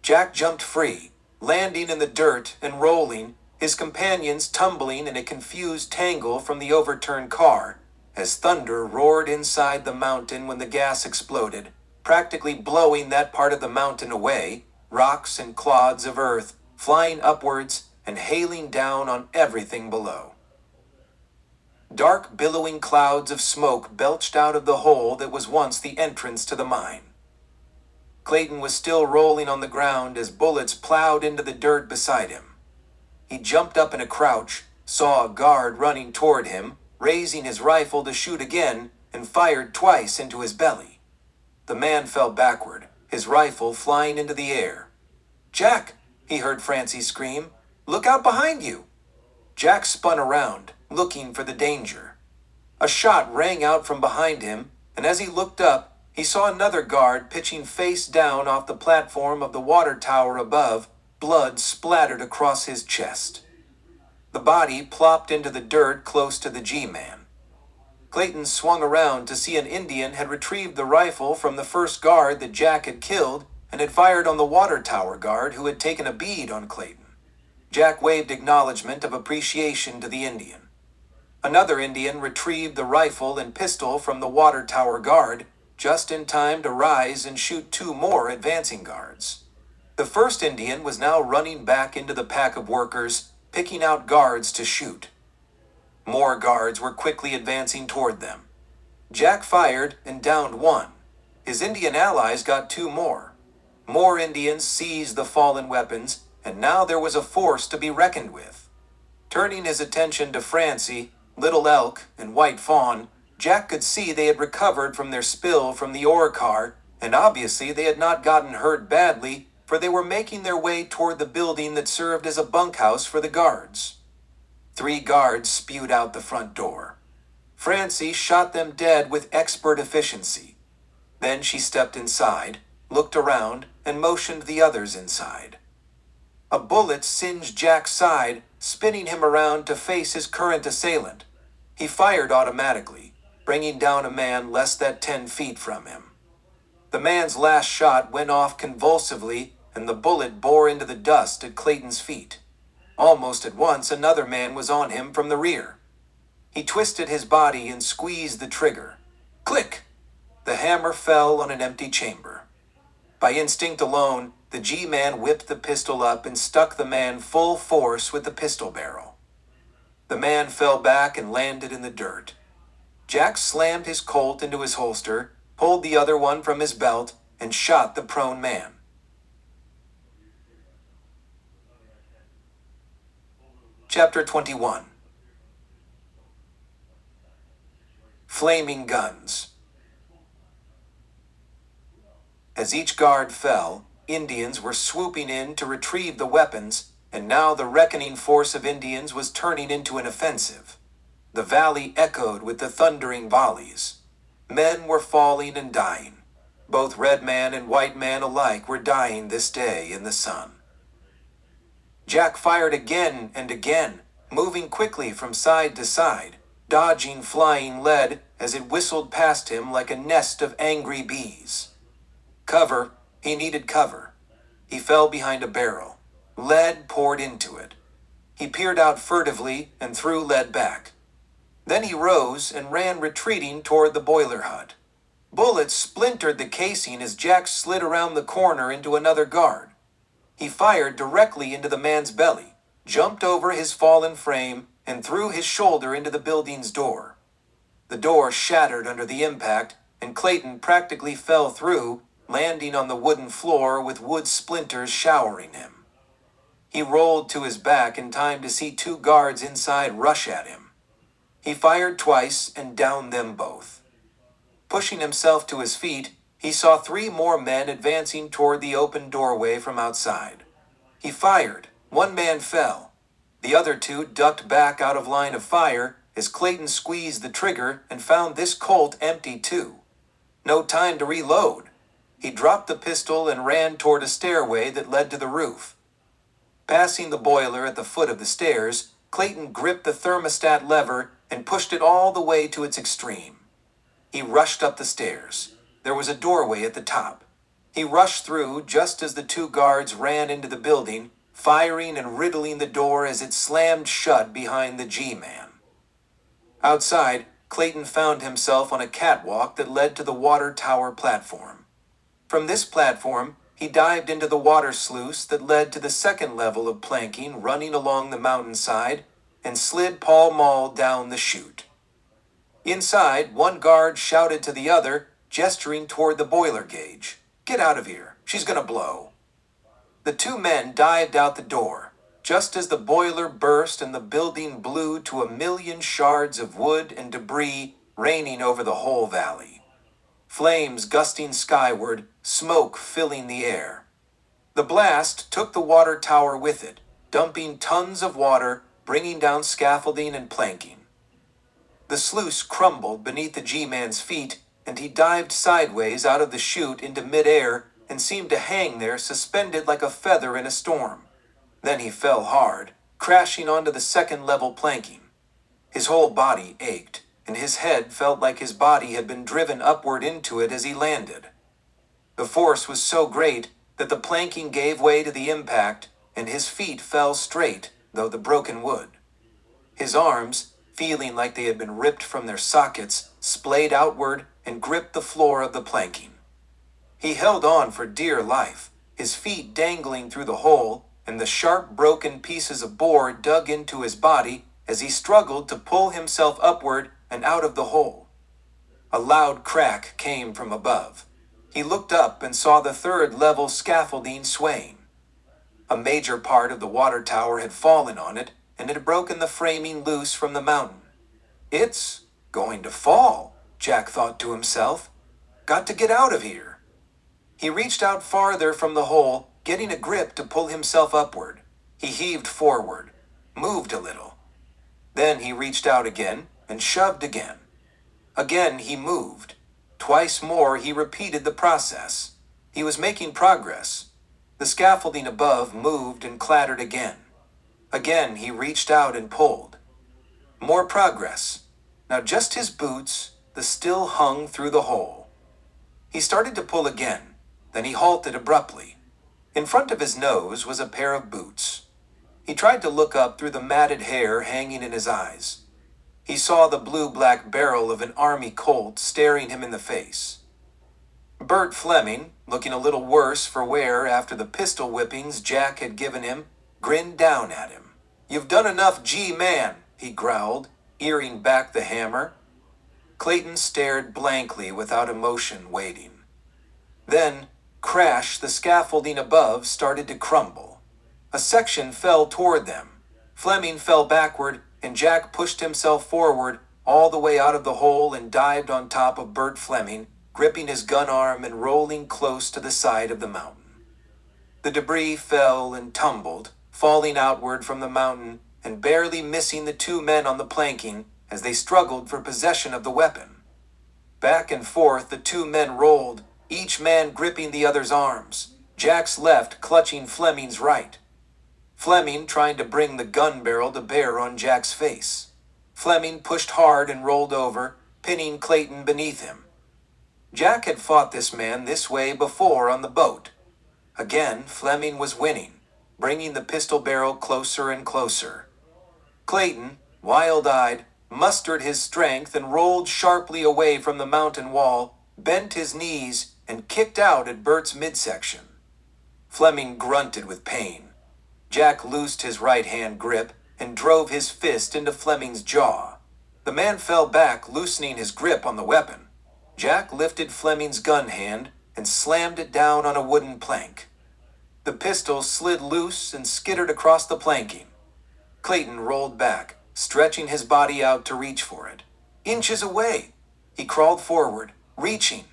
Jack jumped free, landing in the dirt and rolling, his companions tumbling in a confused tangle from the overturned car, as thunder roared inside the mountain when the gas exploded, practically blowing that part of the mountain away, rocks and clods of earth flying upwards and hailing down on everything below. Dark, billowing clouds of smoke belched out of the hole that was once the entrance to the mine. Clayton was still rolling on the ground as bullets plowed into the dirt beside him. He jumped up in a crouch, saw a guard running toward him, raising his rifle to shoot again, and fired twice into his belly. The man fell backward, his rifle flying into the air. "Jack!" he heard Francie scream. "Look out behind you!" Jack spun around, looking for the danger. A shot rang out from behind him, and as he looked up, he saw another guard pitching face down off the platform of the water tower above, blood splattered across his chest. The body plopped into the dirt close to the G-man. Clayton swung around to see an Indian had retrieved the rifle from the first guard that Jack had killed and had fired on the water tower guard who had taken a bead on Clayton. Jack waved acknowledgement of appreciation to the Indian. Another Indian retrieved the rifle and pistol from the water tower guard, just in time to rise and shoot two more advancing guards. The first Indian was now running back into the pack of workers, picking out guards to shoot. More guards were quickly advancing toward them. Jack fired and downed one. His Indian allies got two more. More Indians seized the fallen weapons, and now there was a force to be reckoned with. Turning his attention to Francie, Little Elk, and White Fawn, Jack could see they had recovered from their spill from the ore car, and obviously they had not gotten hurt badly, for they were making their way toward the building that served as a bunkhouse for the guards. 3 guards spewed out the front door. Francie shot them dead with expert efficiency. Then she stepped inside, looked around, and motioned the others inside. A bullet singed Jack's side, spinning him around to face his current assailant. He fired automatically, bringing down a man less than 10 feet from him. The man's last shot went off convulsively, and the bullet bore into the dust at Clayton's feet. Almost at once, another man was on him from the rear. He twisted his body and squeezed the trigger. Click! The hammer fell on an empty chamber. By instinct alone, the G-man whipped the pistol up and stuck the man full force with the pistol barrel. The man fell back and landed in the dirt. Jack slammed his Colt into his holster, pulled the other one from his belt, and shot the prone man. Chapter 21. Flaming Guns. As each guard fell, Indians were swooping in to retrieve the weapons, and now the reckoning force of Indians was turning into an offensive. The valley echoed with the thundering volleys. Men were falling and dying. Both red man and white man alike were dying this day in the sun. Jack fired again and again, moving quickly from side to side, dodging flying lead as it whistled past him like a nest of angry bees. Cover. He needed cover. He fell behind a barrel. Lead poured into it. He peered out furtively and threw lead back. Then he rose and ran retreating toward the boiler hut. Bullets splintered the casing as Jack slid around the corner into another guard. He fired directly into the man's belly, jumped over his fallen frame, and threw his shoulder into the building's door. The door shattered under the impact, and Clayton practically fell through, landing on the wooden floor with wood splinters showering him. He rolled to his back in time to see two guards inside rush at him. He fired twice and downed them both. Pushing himself to his feet, he saw three more men advancing toward the open doorway from outside. He fired. One man fell. The other two ducked back out of line of fire as Clayton squeezed the trigger and found this Colt empty too. No time to reload. He dropped the pistol and ran toward a stairway that led to the roof. Passing the boiler at the foot of the stairs, Clayton gripped the thermostat lever and pushed it all the way to its extreme. He rushed up the stairs. There was a doorway at the top. He rushed through just as the two guards ran into the building, firing and riddling the door as it slammed shut behind the G-Man. Outside, Clayton found himself on a catwalk that led to the water tower platform. From this platform, he dived into the water sluice that led to the second level of planking running along the mountainside and slid pall-mall down the chute. Inside, one guard shouted to the other, gesturing toward the boiler gauge. "Get out of here. She's gonna blow." The two men dived out the door, just as the boiler burst and the building blew to 1,000,000 shards of wood and debris raining over the whole valley. Flames gusting skyward, smoke filling the air. The blast took the water tower with it, dumping tons of water, bringing down scaffolding and planking. The sluice crumbled beneath the G-Man's feet, and he dived sideways out of the chute into midair and seemed to hang there suspended like a feather in a storm. Then he fell hard, crashing onto the second-level planking. His whole body ached, and his head felt like his body had been driven upward into it as he landed. The force was so great that the planking gave way to the impact, and his feet fell straight, though the broken wood. His arms, feeling like they had been ripped from their sockets, splayed outward and gripped the floor of the planking. He held on for dear life, his feet dangling through the hole, and the sharp broken pieces of board dug into his body as he struggled to pull himself upward and out of the hole. A loud crack came from above. He looked up and saw the third-level scaffolding swaying. A major part of the water tower had fallen on it, and had broken the framing loose from the mountain. "It's going to fall," Jack thought to himself. "Got to get out of here." He reached out farther from the hole, getting a grip to pull himself upward. He heaved forward, moved a little. Then he reached out again and shoved again. Again he moved. Twice more he repeated the process. He was making progress. The scaffolding above moved and clattered again. Again he reached out and pulled. More progress. Now just his boots, the still hung through the hole. He started to pull again, then he halted abruptly. In front of his nose was a pair of boots. He tried to look up through the matted hair hanging in his eyes. He saw the blue-black barrel of an Army Colt staring him in the face. Bert Fleming, looking a little worse for wear after the pistol whippings Jack had given him, grinned down at him. "You've done enough, G-Man," he growled, earing back the hammer. Clayton stared blankly without emotion, waiting. Then, crash, the scaffolding above started to crumble. A section fell toward them. Fleming fell backward, and Jack pushed himself forward all the way out of the hole and dived on top of Bert Fleming, gripping his gun arm and rolling close to the side of the mountain. The debris fell and tumbled, falling outward from the mountain and barely missing the two men on the planking as they struggled for possession of the weapon. Back and forth the two men rolled, each man gripping the other's arms, Jack's left clutching Fleming's right. Fleming trying to bring the gun barrel to bear on Jack's face. Fleming pushed hard and rolled over, pinning Clayton beneath him. Jack had fought this man this way before on the boat. Again, Fleming was winning, bringing the pistol barrel closer and closer. Clayton, wild-eyed, mustered his strength and rolled sharply away from the mountain wall, bent his knees, and kicked out at Bert's midsection. Fleming grunted with pain. Jack loosed his right-hand grip and drove his fist into Fleming's jaw. The man fell back, loosening his grip on the weapon. Jack lifted Fleming's gun hand and slammed it down on a wooden plank. The pistol slid loose and skittered across the planking. Clayton rolled back, stretching his body out to reach for it. Inches away, he crawled forward, reaching.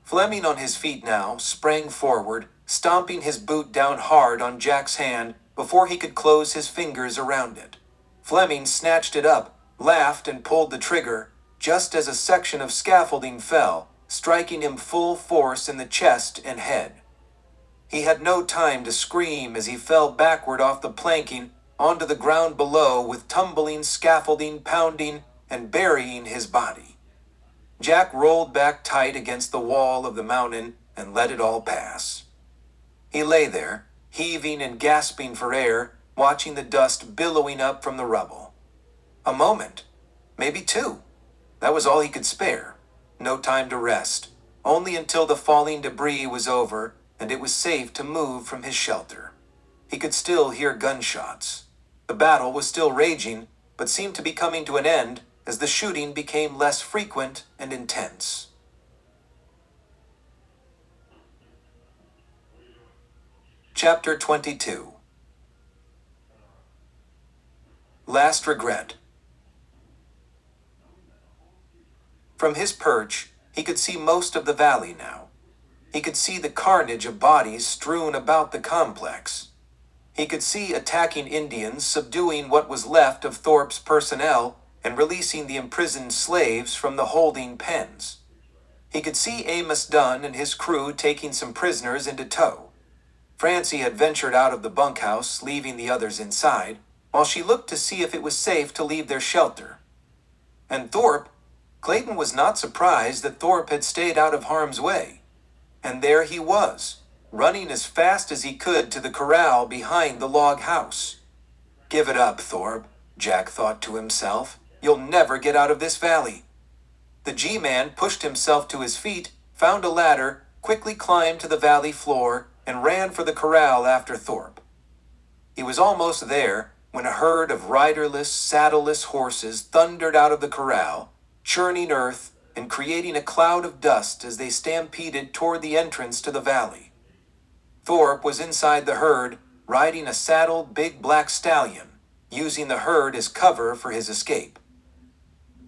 Fleming, on his feet now, sprang forward, stomping his boot down hard on Jack's hand before he could close his fingers around it. Fleming snatched it up, laughed, and pulled the trigger, just as a section of scaffolding fell, striking him full force in the chest and head. He had no time to scream as he fell backward off the planking onto the ground below with tumbling scaffolding pounding and burying his body. Jack rolled back tight against the wall of the mountain and let it all pass. He lay there, heaving and gasping for air, watching the dust billowing up from the rubble. A moment, maybe two. That was all he could spare. No time to rest, only until the falling debris was over and it was safe to move from his shelter. He could still hear gunshots. The battle was still raging, but seemed to be coming to an end as the shooting became less frequent and intense. Chapter 22. Last Regret. From his perch, he could see most of the valley now. He could see the carnage of bodies strewn about the complex. He could see attacking Indians subduing what was left of Thorpe's personnel and releasing the imprisoned slaves from the holding pens. He could see Amos Dunn and his crew taking some prisoners into tow. Francie had ventured out of the bunkhouse, leaving the others inside, while she looked to see if it was safe to leave their shelter. And Thorpe, Clayton was not surprised that Thorpe had stayed out of harm's way. And there he was, running as fast as he could to the corral behind the log house. Give it up, Thorpe, Jack thought to himself. You'll never get out of this valley. The G-man pushed himself to his feet, found a ladder, quickly climbed to the valley floor, and ran for the corral after Thorpe. He was almost there when a herd of riderless, saddleless horses thundered out of the corral, churning earth and creating a cloud of dust as they stampeded toward the entrance to the valley. Thorpe was inside the herd, riding a saddled big black stallion, using the herd as cover for his escape.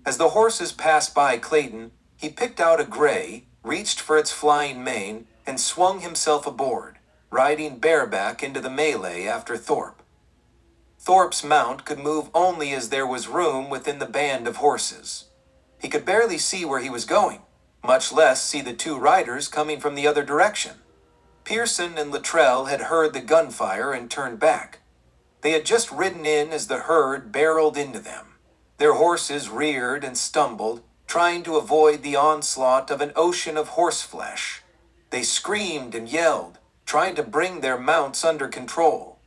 As the horses passed by Clayton, he picked out a gray, reached for its flying mane, and swung himself aboard, riding bareback into the melee after Thorpe. Thorpe's mount could move only as there was room within the band of horses. He could barely see where he was going, much less see the two riders coming from the other direction. Pearson and Luttrell had heard the gunfire and turned back. They had just ridden in as the herd barreled into them. Their horses reared and stumbled, trying to avoid the onslaught of an ocean of horseflesh. They screamed and yelled, trying to bring their mounts under control.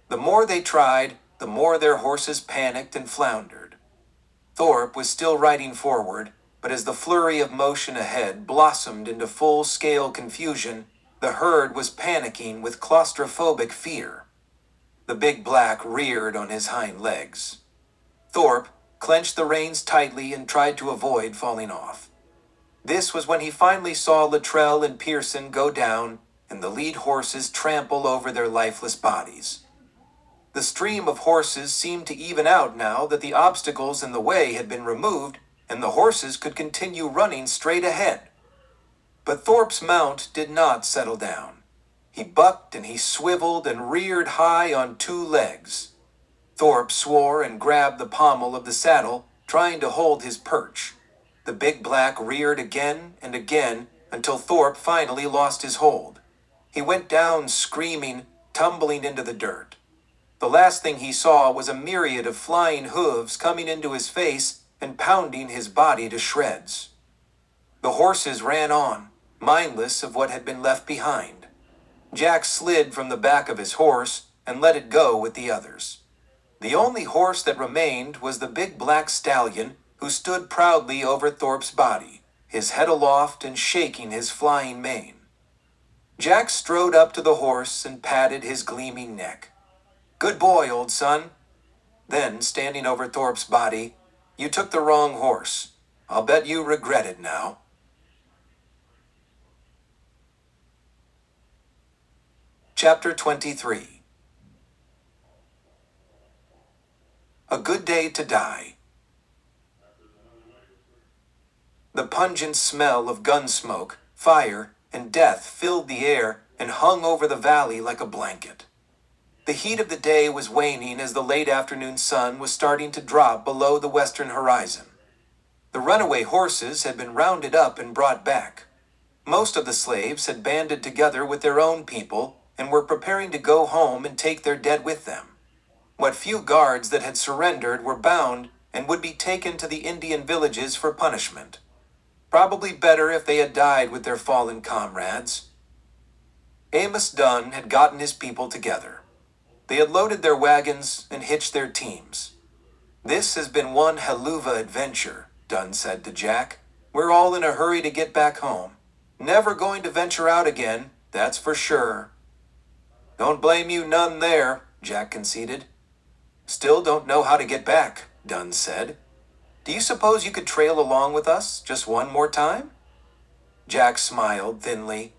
The more they tried, the more their horses panicked and floundered. Thorpe was still riding forward, but as the flurry of motion ahead blossomed into full-scale confusion, the herd was panicking with claustrophobic fear. The big black reared on his hind legs. Thorpe clenched the reins tightly and tried to avoid falling off. This was when he finally saw Luttrell and Pearson go down and the lead horses trample over their lifeless bodies. The stream of horses seemed to even out now that the obstacles in the way had been removed, and the horses could continue running straight ahead. But Thorpe's mount did not settle down. He bucked and he swiveled and reared high on two legs. Thorpe swore and grabbed the pommel of the saddle, trying to hold his perch. The big black reared again and again until Thorpe finally lost his hold. He went down screaming, tumbling into the dirt. The last thing he saw was a myriad of flying hooves coming into his face and pounding his body to shreds. The horses ran on, mindless of what had been left behind. Jack slid from the back of his horse and let it go with the others. The only horse that remained was the big black stallion who stood proudly over Thorpe's body, his head aloft and shaking his flying mane. Jack strode up to the horse and patted his gleaming neck. "Good boy, old son." Then, standing over Thorpe's body, "You took the wrong horse. I'll bet you regret it now." Chapter 23. A Good Day to Die. The pungent smell of gun smoke, fire, and death filled the air and hung over the valley like a blanket. The heat of the day was waning as the late afternoon sun was starting to drop below the western horizon. The runaway horses had been rounded up and brought back. Most of the slaves had banded together with their own people and were preparing to go home and take their dead with them. What few guards that had surrendered were bound and would be taken to the Indian villages for punishment. Probably better if they had died with their fallen comrades. Amos Dunn had gotten his people together. They had loaded their wagons and hitched their teams. "This has been one helluva adventure," Dunn said to Jack. "We're all in a hurry to get back home. Never going to venture out again, that's for sure." "Don't blame you none there," Jack conceded. "Still don't know how to get back," Dunn said. "Do you suppose you could trail along with us just one more time?" Jack smiled thinly.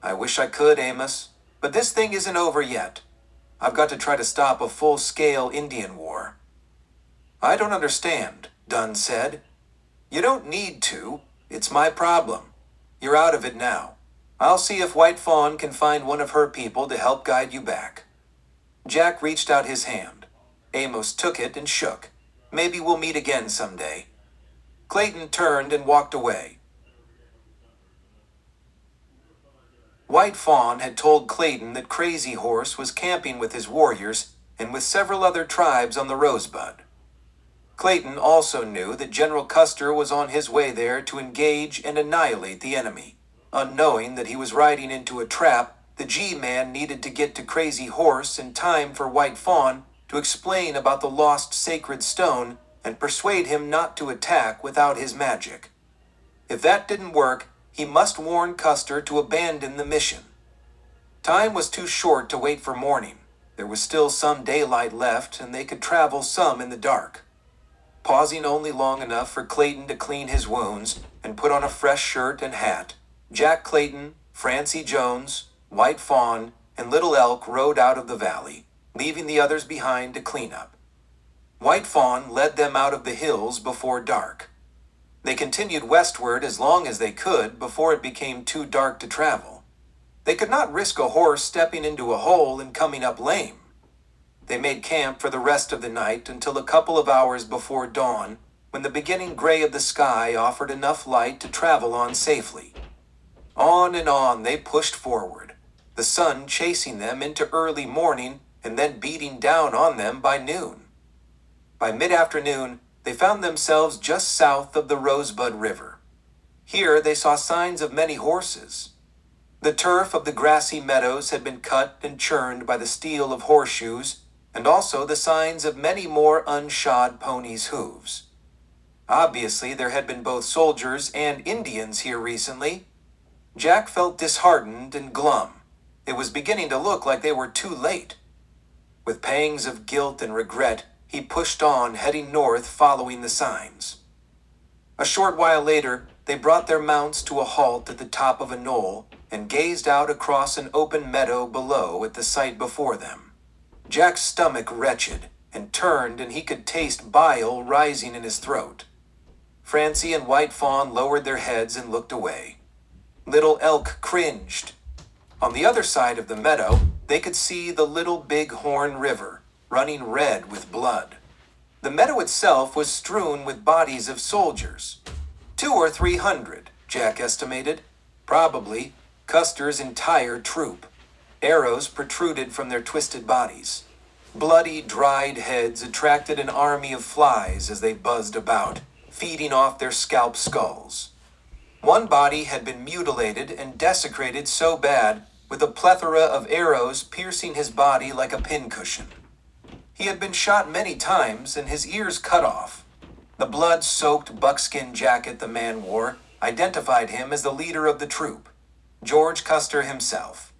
"I wish I could, Amos, but this thing isn't over yet. I've got to try to stop a full-scale Indian war." "I don't understand," Dunn said. "You don't need to. It's my problem. You're out of it now. I'll see if White Fawn can find one of her people to help guide you back." Jack reached out his hand. Amos took it and shook. "Maybe we'll meet again someday." Clayton turned and walked away. White Fawn had told Clayton that Crazy Horse was camping with his warriors and with several other tribes on the Rosebud. Clayton also knew that General Custer was on his way there to engage and annihilate the enemy. Unknowing that he was riding into a trap, the G-Man needed to get to Crazy Horse in time for White Fawn to explain about the lost sacred stone and persuade him not to attack without his magic. If that didn't work, he must warn Custer to abandon the mission. Time was too short to wait for morning. There was still some daylight left, and they could travel some in the dark. Pausing only long enough for Clayton to clean his wounds and put on a fresh shirt and hat, Jack Clayton, Francie Jones, White Fawn, and Little Elk rode out of the valley, leaving the others behind to clean up. White Fawn led them out of the hills before dark. They continued westward as long as they could before it became too dark to travel. They could not risk a horse stepping into a hole and coming up lame. They made camp for the rest of the night until a couple of hours before dawn, when the beginning gray of the sky offered enough light to travel on safely. On and on they pushed forward, the sun chasing them into early morning and then beating down on them by noon. By mid-afternoon, they found themselves just south of the Rosebud River. Here they saw signs of many horses. The turf of the grassy meadows had been cut and churned by the steel of horseshoes, and also the signs of many more unshod ponies' hooves. Obviously, there had been both soldiers and Indians here recently. Jack felt disheartened and glum. It was beginning to look like they were too late. With pangs of guilt and regret, he pushed on, heading north, following the signs. A short while later, they brought their mounts to a halt at the top of a knoll and gazed out across an open meadow below at the sight before them. Jack's stomach retched and turned, and he could taste bile rising in his throat. Francie and White Fawn lowered their heads and looked away. Little Elk cringed. On the other side of the meadow, they could see the Little Big Horn River, running red with blood. The meadow itself was strewn with bodies of soldiers. 200 or 300, Jack estimated. Probably Custer's entire troop. Arrows protruded from their twisted bodies. Bloody, dried heads attracted an army of flies as they buzzed about, feeding off their scalp skulls. One body had been mutilated and desecrated so bad, with a plethora of arrows piercing his body like a pincushion. He had been shot many times and his ears cut off. The blood-soaked buckskin jacket the man wore identified him as the leader of the troop, George Custer himself.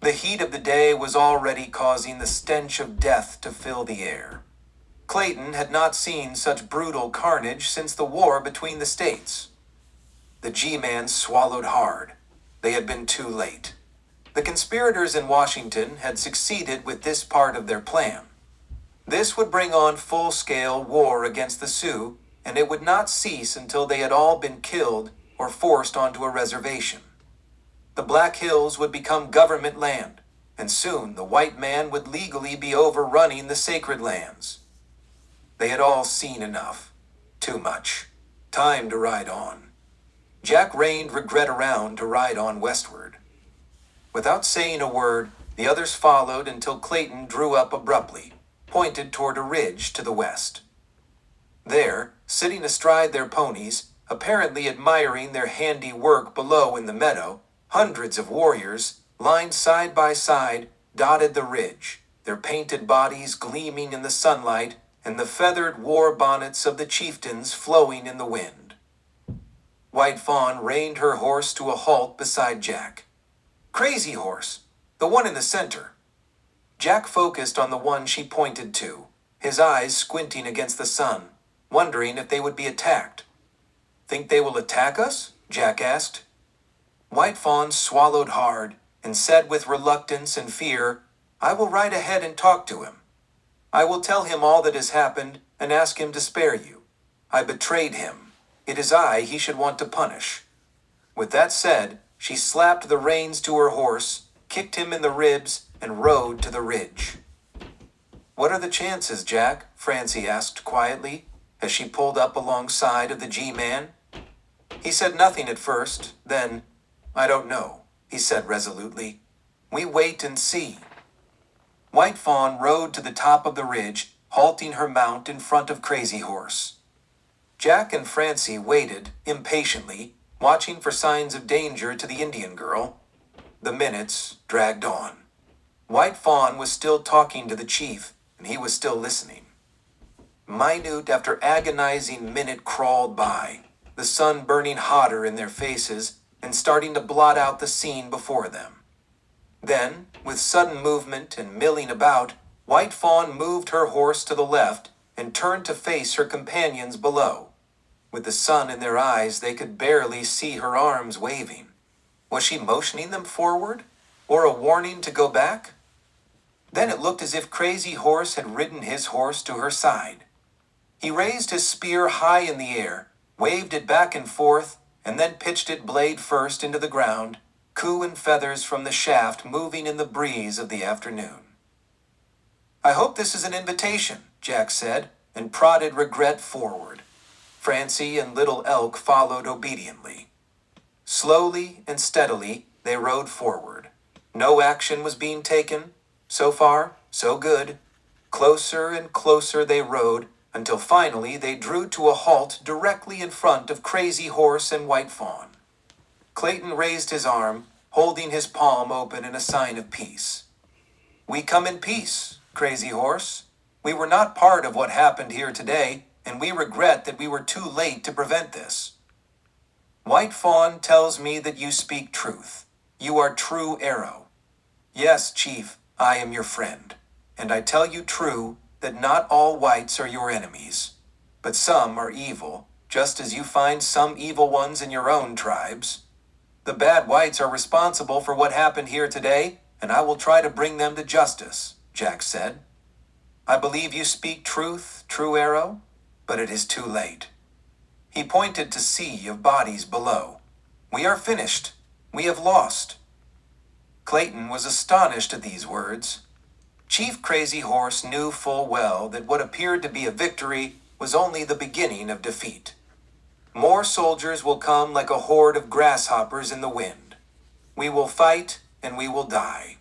The heat of the day was already causing the stench of death to fill the air. Clayton had not seen such brutal carnage since the war between the states. The G-Man swallowed hard. They had been too late. The conspirators in Washington had succeeded with this part of their plan. This would bring on full-scale war against the Sioux, and it would not cease until they had all been killed or forced onto a reservation. The Black Hills would become government land, and soon the white man would legally be overrunning the sacred lands. They had all seen enough. Too much. Time to ride on. Jack reined Regret around to ride on westward. Without saying a word, the others followed until Clayton drew up abruptly, pointed toward a ridge to the west. There, sitting astride their ponies, apparently admiring their handy work below in the meadow, hundreds of warriors, lined side by side, dotted the ridge, their painted bodies gleaming in the sunlight and the feathered war bonnets of the chieftains flowing in the wind. White Fawn reined her horse to a halt beside Jack. Crazy Horse, the one in the center. Jack focused on the one she pointed to, his eyes squinting against the sun, wondering if they would be attacked. Think they will attack us? Jack asked. White Fawn swallowed hard and said with reluctance and fear, I will ride ahead and talk to him. I will tell him all that has happened and ask him to spare you. I betrayed him. It is I he should want to punish. With that said, she slapped the reins to her horse, kicked him in the ribs, and rode to the ridge. What are the chances, Jack? Francie asked quietly, as she pulled up alongside of the G-Man. He said nothing at first, then, I don't know, he said resolutely. We wait and see. White Fawn rode to the top of the ridge, halting her mount in front of Crazy Horse. Jack and Francie waited, impatiently, watching for signs of danger to the Indian girl. The minutes dragged on. White Fawn was still talking to the chief, and he was still listening. Minute after agonizing minute crawled by, the sun burning hotter in their faces and starting to blot out the scene before them. Then, with sudden movement and milling about, White Fawn moved her horse to the left and turned to face her companions below. With the sun in their eyes, they could barely see her arms waving. Was she motioning them forward, or a warning to go back? Then it looked as if Crazy Horse had ridden his horse to her side. He raised his spear high in the air, waved it back and forth, and then pitched it blade first into the ground, coo and feathers from the shaft moving in the breeze of the afternoon. I hope this is an invitation, Jack said, and prodded Regret forward. Francie and Little Elk followed obediently. Slowly and steadily, they rode forward. No action was being taken. So far, so good. Closer and closer they rode, until finally they drew to a halt directly in front of Crazy Horse and White Fawn. Clayton raised his arm, holding his palm open in a sign of peace. We come in peace, Crazy Horse. We were not part of what happened here today, and we regret that we were too late to prevent this. White Fawn tells me that you speak truth. You are true Arrow. Yes, Chief, I am your friend, and I tell you true that not all whites are your enemies, but some are evil, just as you find some evil ones in your own tribes. The bad whites are responsible for what happened here today, and I will try to bring them to justice, Jack said. I believe you speak truth, True Arrow, but it is too late. He pointed to sea of bodies below. "We are finished. We have lost." Clayton was astonished at these words. Chief Crazy Horse knew full well that what appeared to be a victory was only the beginning of defeat. More soldiers will come like a horde of grasshoppers in the wind. We will fight and we will die.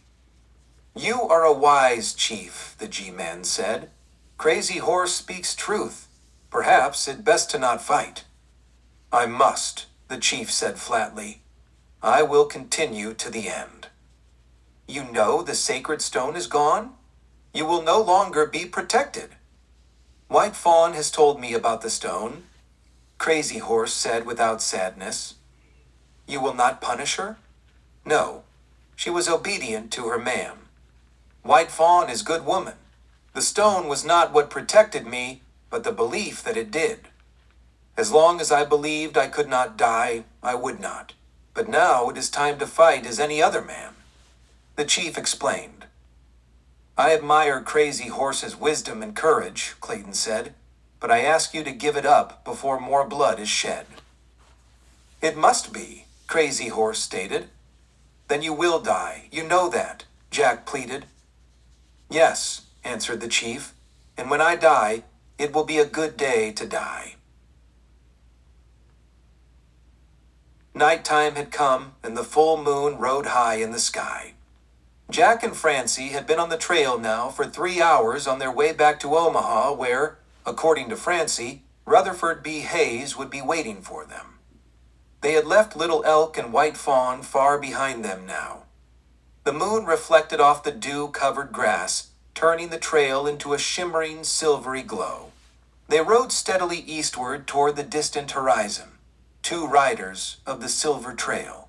"You are a wise chief," the G-Man said. "Crazy Horse speaks truth. Perhaps it best to not fight." "I must," the chief said flatly. "I will continue to the end." "You know the sacred stone is gone? You will no longer be protected." "White Fawn has told me about the stone," Crazy Horse said without sadness. "You will not punish her?" "No. She was obedient to her man. White Fawn is good woman. The stone was not what protected me, but the belief that it did. As long as I believed I could not die, I would not. But now it is time to fight as any other man." The chief explained. "I admire Crazy Horse's wisdom and courage," Clayton said, "but I ask you to give it up before more blood is shed." "It must be," Crazy Horse stated. "Then you will die, you know that," Jack pleaded. "Yes," answered the chief, "and when I die, it will be a good day to die." Nighttime had come, and the full moon rode high in the sky. Jack and Francie had been on the trail now for 3 hours on their way back to Omaha where, according to Francie, Rutherford B. Hayes would be waiting for them. They had left Little Elk and White Fawn far behind them now. The moon reflected off the dew-covered grass, turning the trail into a shimmering, silvery glow. They rode steadily eastward toward the distant horizon, 2 riders of the Silver Trail.